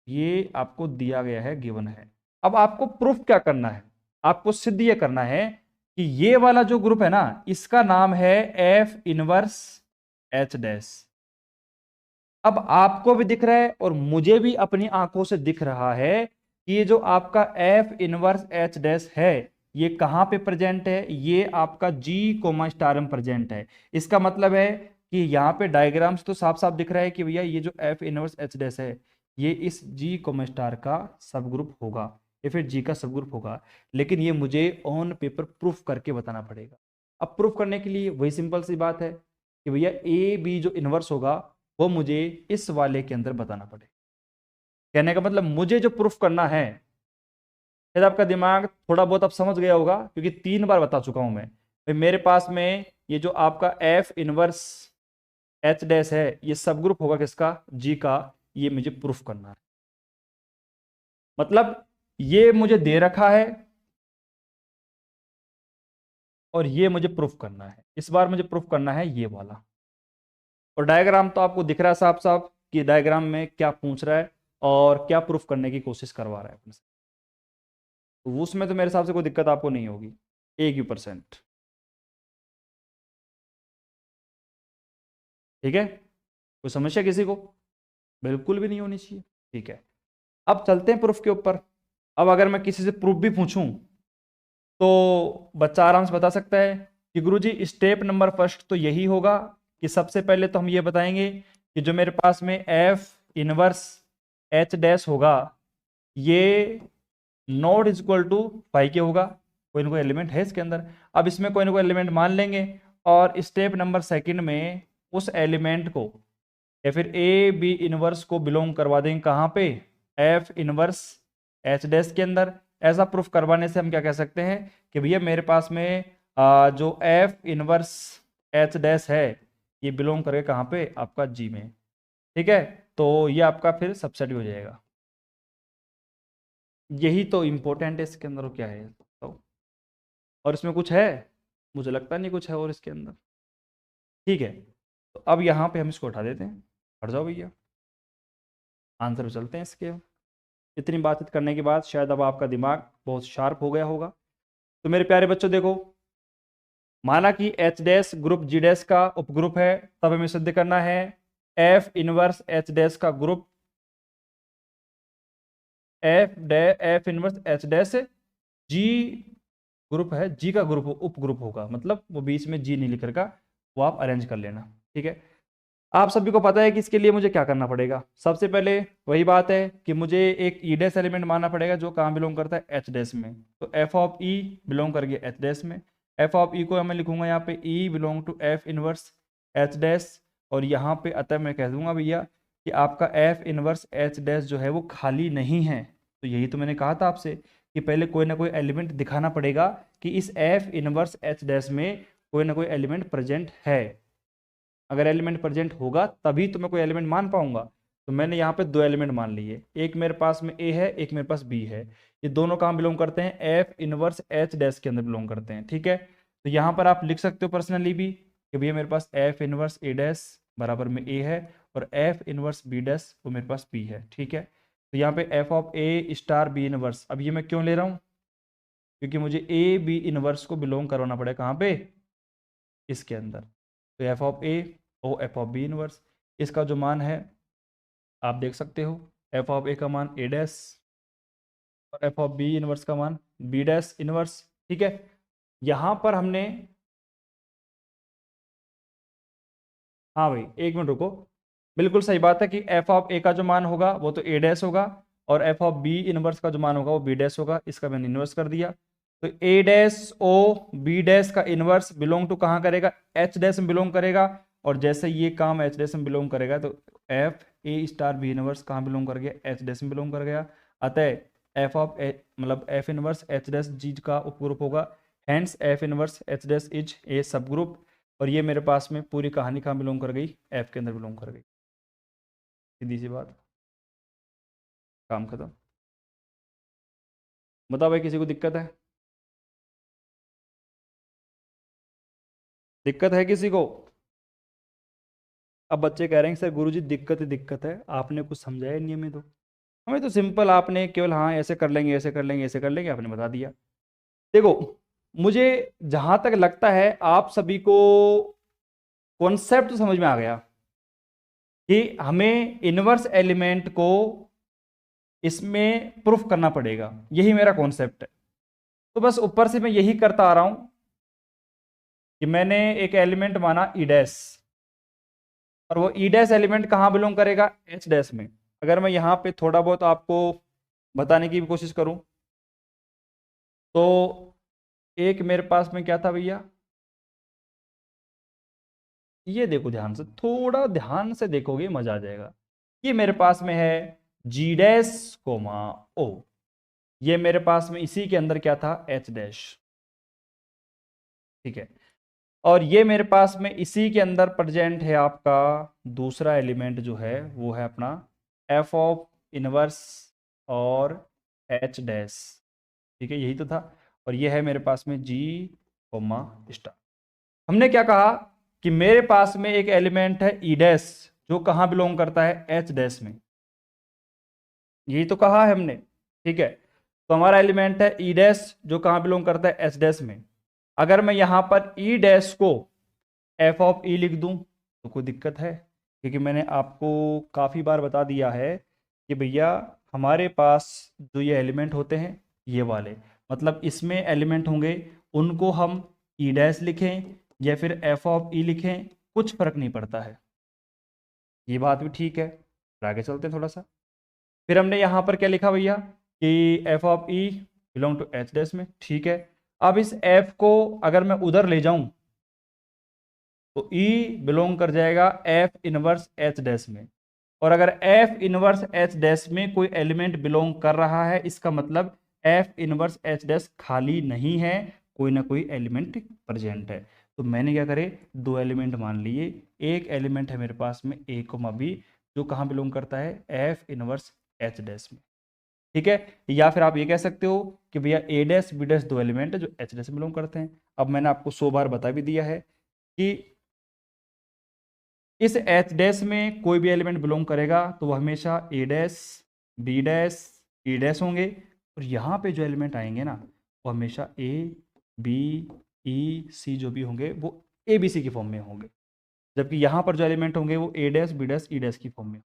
ये आपको दिया गया है, गिवन है। अब आपको प्रूफ क्या करना है, आपको सिद्ध ये करना है कि ये वाला जो ग्रुप है ना, इसका नाम है F इनवर्स H डैश। अब आपको भी दिख रहा है और मुझे भी अपनी आंखों से दिख रहा है कि ये जो आपका F इनवर्स H डैश है, ये कहां पे प्रेजेंट है, ये आपका G कोमा स्टार में प्रेजेंट है। इसका मतलब है कि यहाँ पे डायग्राम से तो साफ साफ दिख रहा है कि भैया ये जो F इनवर्स H डैश है ये इस G कोमा स्टार का सब ग्रुप होगा या फिर G का सब ग्रुप होगा, लेकिन ये मुझे ऑन पेपर प्रूफ करके बताना पड़ेगा। अब प्रूफ करने के लिए वही सिंपल सी बात है कि भैया AB जो इनवर्स होगा वो मुझे इस वाले के अंदर बताना पड़ेगा। कहने का मतलब मुझे जो प्रूफ करना है, शायद आपका दिमाग थोड़ा बहुत अब समझ गया होगा क्योंकि 3 बार बता चुका हूं मैं। मेरे पास में ये जो आपका एफ इनवर्स एच डैश है ये सब ग्रुप होगा किसका, जी का। ये मुझे प्रूफ करना है, मतलब ये मुझे दे रखा है और ये मुझे प्रूफ करना है। इस बार मुझे प्रूफ करना है ये वाला। और डायग्राम तो आपको दिख रहा है साफ साफ कि डायग्राम में क्या पूछ रहा है और क्या प्रूफ करने की कोशिश करवा रहा है अपने से। तो उसमें तो मेरे हिसाब से कोई दिक्कत आपको नहीं होगी 1%। ठीक है, कोई समस्या किसी को, बिल्कुल भी नहीं होनी चाहिए। ठीक है, अब चलते हैं प्रूफ के ऊपर। अब अगर मैं किसी से प्रूफ भी पूछूं तो बच्चा आराम से बता सकता है कि गुरुजी स्टेप नंबर फर्स्ट तो यही होगा कि सबसे पहले तो हम ये बताएंगे कि जो मेरे पास में एफ इनवर्स एच डैश होगा ये not is equal to five के होगा। कोई ना कोई एलिमेंट है इसके अंदर, अब इसमें कोई ना कोई एलिमेंट मान लेंगे और स्टेप नंबर सेकंड में उस एलिमेंट को या फिर ए बी इनवर्स को बिलोंग करवा देंगे कहाँ पे, एफ इनवर्स एच डैश के अंदर। ऐसा प्रूफ करवाने से हम क्या कह सकते हैं कि भैया मेरे पास में जो एफ इनवर्स एच डैश है ये बिलोंग करके कहाँ पे, आपका जी में। ठीक है, तो ये आपका फिर सबसेट हो जाएगा। यही तो इंपॉर्टेंट है इसके अंदर, क्या है तो, और इसमें कुछ है, मुझे लगता नहीं कुछ है और इसके अंदर। ठीक है, तो अब यहाँ पे हम इसको उठा देते हैं, हट जाओ भैया, आंसर पे चलते हैं इसके। इतनी बातचीत करने के बाद शायद अब आपका दिमाग बहुत शार्प हो गया होगा। तो मेरे प्यारे बच्चों देखो, माना कि H dash group G dash का उपग्रुप है, तब हमें सिद्ध करना है एफ इनवर्स एच डैश का group F inverse H dash G group है, जी का ग्रुप उप ग्रुप होगा, मतलब वो बीच में जी नहीं लिख रखा, वो आप अरेंज कर लेना। ठीक है, आप सभी को पता है कि इसके लिए मुझे क्या करना पड़ेगा। सबसे पहले वही बात है कि मुझे एक ई डैश एलिमेंट मानना पड़ेगा जो कहाँ बिलोंग करता है, एच डैश में। तो एफ ऑफ ई बिलोंग कर गया एच डैश में। एफ ऑफ ई को मैं लिखूंगा यहाँ पे E belong to F inverse H dash, और यहाँ पे अतः मैं कह दूंगा भैया कि आपका एफ इनवर्स एच डैश जो है वो खाली नहीं है। तो यही तो मैंने कहा था आपसे कि पहले कोई ना कोई एलिमेंट दिखाना पड़ेगा कि इस एफ इनवर्स एच डैश में कोई ना कोई एलिमेंट प्रेजेंट है। अगर एलिमेंट प्रेजेंट होगा तभी तो मैं कोई एलिमेंट मान पाऊंगा। तो मैंने यहाँ पे दो एलिमेंट मान लिए, एक मेरे पास में ए है, एक मेरे पास बी है। ये दोनों कहाँ बिलोंग करते हैं, एफ इनवर्स एच डैश के अंदर बिलोंग करते हैं। ठीक है, तो यहाँ पर आप लिख सकते हो पर्सनली भी कि भैया मेरे पास एफ इनवर्स ए डैश बराबर में ए है और एफ इनवर्स बी डैश वो मेरे पास बी है। ठीक है, तो यहाँ पे F of A star B inverse, अब ये मैं क्यों ले रहा हूँ, क्योंकि मुझे ए बी इनवर्स को बिलोंग करवाना पड़ेगा कहाँ पे, इसके अंदर। तो F of A O F of B inverse, इसका जो मान है आप देख सकते हो, एफ ऑफ ए का मान ए डैश और एफ ऑफ बी इनवर्स का मान बी डैश इनवर्स। ठीक है, यहां पर हमने, हाँ भाई एक मिनट रुको, बिल्कुल सही बात है कि एफ ऑफ ए का जो मान होगा वो तो ए डैश होगा और एफ ऑफ बी इनवर्स का जो मान होगा वो बी डैश होगा। इसका मैंने इनवर्स कर दिया। तो ए डैश ओ बी डैश का इनवर्स बिलोंग टू कहाँ करेगा, एच डैश में बिलोंग करेगा। और जैसे ये काम एच डैश में बिलोंग करेगा तो F A star B inverse कहाँ बिलोंग कर गया, एच डैश में बिलोंग कर गया। अतः एफ ऑफ ए मतलब F inverse H dash G का उपग्रुप होगा, hence F inverse H dash is a sub group. और ये मेरे पास में पूरी कहानी कहाँ बिलोंग कर गई, एफ के अंदर बिलोंग कर गई। सीधी सी बात, काम खत्म। बताओ भाई किसी को दिक्कत है, दिक्कत है किसी को। अब बच्चे कह रहे हैं सर गुरुजी दिक्कत ही दिक्कत है, आपने कुछ समझाया नहीं हमें। तो हमें तो सिंपल आपने केवल हाँ ऐसे कर लेंगे ऐसे कर लेंगे ऐसे कर लेंगे आपने बता दिया। देखो मुझे जहां तक लगता है आप सभी को कॉन्सेप्ट तो समझ में आ गया कि हमें इनवर्स एलिमेंट को इसमें प्रूफ करना पड़ेगा, यही मेरा कॉन्सेप्ट है। तो बस ऊपर से मैं यही करता आ रहा हूं कि मैंने एक एलिमेंट माना ई डैश, और वो ई डैश एलिमेंट कहाँ बिलोंग करेगा, एच डैश में। अगर मैं यहाँ पे थोड़ा बहुत आपको बताने की भी कोशिश करूं तो एक मेरे पास में क्या था भैया, ये देखो ध्यान से, थोड़ा ध्यान से देखोगे मजा आ जाएगा। ये मेरे पास में है जी डैश कोमा ओ, ये मेरे पास में इसी के अंदर क्या था, एच डैश। ठीक है, और ये मेरे पास में इसी के अंदर प्रेजेंट है आपका दूसरा एलिमेंट जो है वो है अपना एफ ऑफ इनवर्स और एच डैश। ठीक है, यही तो था। और ये है मेरे पास में जी कोमा स्टार। हमने क्या कहा कि मेरे पास में एक एलिमेंट है ई डैश जो कहाँ बिलोंग करता है, एच डैश में। यही तो कहा है हमने। ठीक है, तो हमारा एलिमेंट है ई डैश जो कहाँ बिलोंग करता है, एच डैश में। अगर मैं यहां पर ई डैश को एफ ऑफ ई लिख दूं तो कोई दिक्कत है, क्योंकि मैंने आपको काफ़ी बार बता दिया है कि भैया हमारे पास जो ये एलिमेंट होते हैं ये वाले, मतलब इसमें एलिमेंट होंगे, उनको हम ई डैश लिखें या फिर एफ ऑफ ई लिखें, कुछ फर्क नहीं पड़ता है। ये बात भी ठीक है। फिर आगे चलते हैं थोड़ा सा। फिर हमने यहाँ पर क्या लिखा भैया कि F of E belong to H dash में। ठीक है, अब इस एफ को अगर मैं उधर ले जाऊं तो E बिलोंग कर जाएगा एफ इनवर्स एच डैश में। और अगर एफ इनवर्स एच डैश में कोई एलिमेंट बिलोंग कर रहा है, इसका मतलब एफ इनवर्स एच डैश खाली नहीं है, कोई ना कोई एलिमेंट प्रेजेंट है। तो मैंने क्या करे, दो एलिमेंट मान लिए। एक एलिमेंट है मेरे पास में ए कोमा बी जो कहाँ बिलोंग करता है, एफ इनवर्स एच डैश में। ठीक है, या फिर आप ये कह सकते हो कि भैया ए डैश बी डैश दो एलिमेंट है जो एच डैश में बिलोंग करते हैं। अब मैंने आपको 100 बार बता भी दिया है कि इस एच डैश में कोई भी एलिमेंट बिलोंग करेगा तो वह हमेशा A dash B dash E dash होंगे, और यहाँ पे जो एलिमेंट आएंगे ना वो हमेशा ए बी ई सी जो भी होंगे वो ए बी सी की फॉर्म में होंगे, जबकि यहाँ पर जो एलिमेंट होंगे वो A dash B dash E dash की फॉर्म में।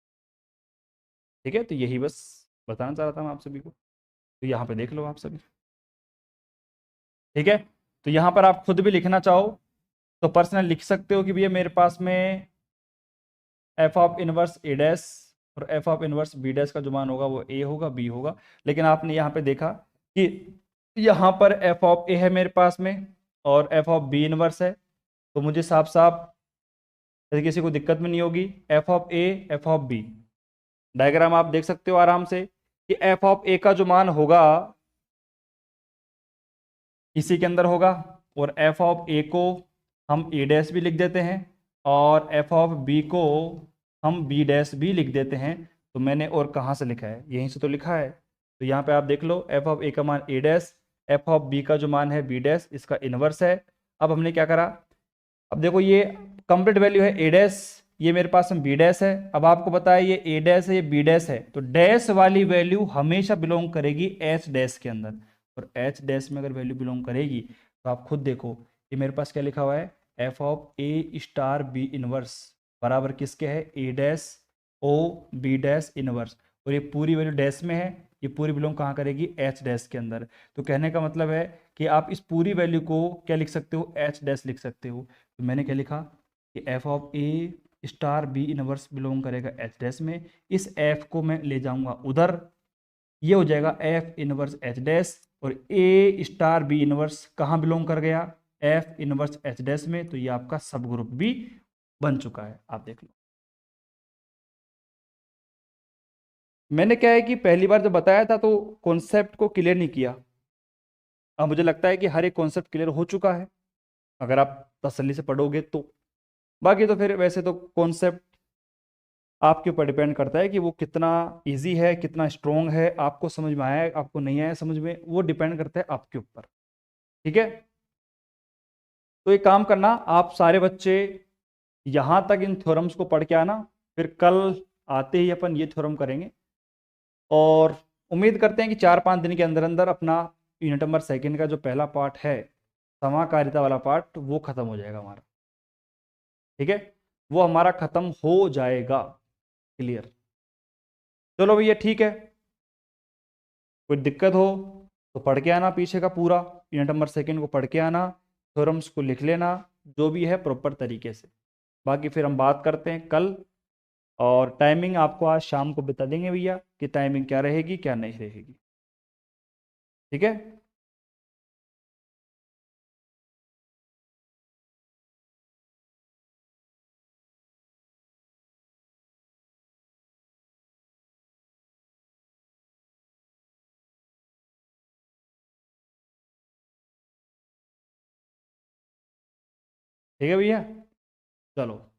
ठीक है, तो यही बस बताना चाह रहा था मैं आप सभी को, तो यहाँ पे देख लो आप सभी। ठीक है, तो यहाँ पर आप खुद भी लिखना चाहो तो पर्सनल लिख सकते हो कि भैया मेरे पास में F of inverse A dash और F of inverse B dash का जो मान होगा वो ए होगा बी होगा। लेकिन आपने यहाँ पे देखा कि यहाँ पर एफ ऑफ ए है मेरे पास में और एफ ऑफ बी इनवर्स है, तो मुझे साफ साफ यदि किसी को दिक्कत में नहीं होगी, F of A F of B diagram आप देख सकते हो आराम से कि एफ ऑफ ए का जो मान होगा इसी के अंदर होगा, और एफ ऑफ ए को हम ए डैश भी लिख देते हैं और एफ ऑफ बी को हम बी डैश भी लिख देते हैं। तो मैंने और कहाँ से लिखा है, यहीं से तो लिखा है। तो यहाँ पे आप देख लो एफ ऑफ ए का मान ए डैश, एफ ऑफ बी का जो मान है बी डैश, इसका इनवर्स है। अब हमने क्या करा, अब देखो ये कंप्लीट वैल्यू है ए डैश, ये मेरे पास में बी डैश है। अब आपको पता है ये ए डैश है ये बी डैश है, तो डैश वाली वैल्यू हमेशा बिलोंग करेगी एच डैश के अंदर, और एच डैश में अगर वैल्यू बिलोंग करेगी तो आप खुद देखो ये मेरे पास क्या लिखा हुआ है, F of A star B inverse बराबर किसके है, A dash O B dash inverse, और ये पूरी वैल्यू डैश में है, ये पूरी बिलोंग कहाँ करेगी, एच डैश के अंदर। तो कहने का मतलब है कि आप इस पूरी वैल्यू को क्या लिख सकते हो, एच डैश लिख सकते हो। तो मैंने क्या लिखा कि F of A star B inverse belong करेगा एच डैश में, इस एफ को मैं ले जाऊंगा उधर, ये हो जाएगा एफ इनवर्स एच डैश, और ए स्टार बी इनवर्स कहाँ बिलोंग कर गया, एफ इनवर्स एच डैश में, तो ये आपका सब ग्रुप भी बन चुका है, आप देख लो। मैंने क्या है कि पहली बार जब बताया था तो कॉन्सेप्ट को क्लियर नहीं किया, अब मुझे लगता है कि हर एक कॉन्सेप्ट क्लियर हो चुका है अगर आप तसल्ली से पढ़ोगे तो। बाकी तो फिर वैसे तो कॉन्सेप्ट आपके ऊपर डिपेंड करता है कि वो कितना इजी है, कितना स्ट्रोंग है, आपको समझ में आया आपको नहीं आया समझ में, वो डिपेंड करता है आपके ऊपर। ठीक है, तो एक काम करना आप सारे बच्चे यहां तक इन थ्योरम्स को पढ़ के आना, फिर कल आते ही अपन ये थ्योरम करेंगे, और उम्मीद करते हैं कि 4-5 दिन के अंदर अंदर अपना यूनिट नंबर सेकंड का जो पहला पार्ट है समाकारिता वाला पार्ट वो खत्म हो जाएगा हमारा। ठीक है, वो हमारा खत्म हो जाएगा। क्लियर, चलो भैया ठीक है, कोई दिक्कत हो तो पढ़ के आना पीछे का पूरा यूनिट नंबर सेकंड को पढ़ के आना, थ्योरम्स को लिख लेना जो भी है प्रॉपर तरीके से। बाकी फिर हम बात करते हैं कल, और टाइमिंग आपको आज शाम को बता देंगे भैया कि टाइमिंग क्या रहेगी क्या नहीं रहेगी। ठीक है। ठीक है भैया, चलो।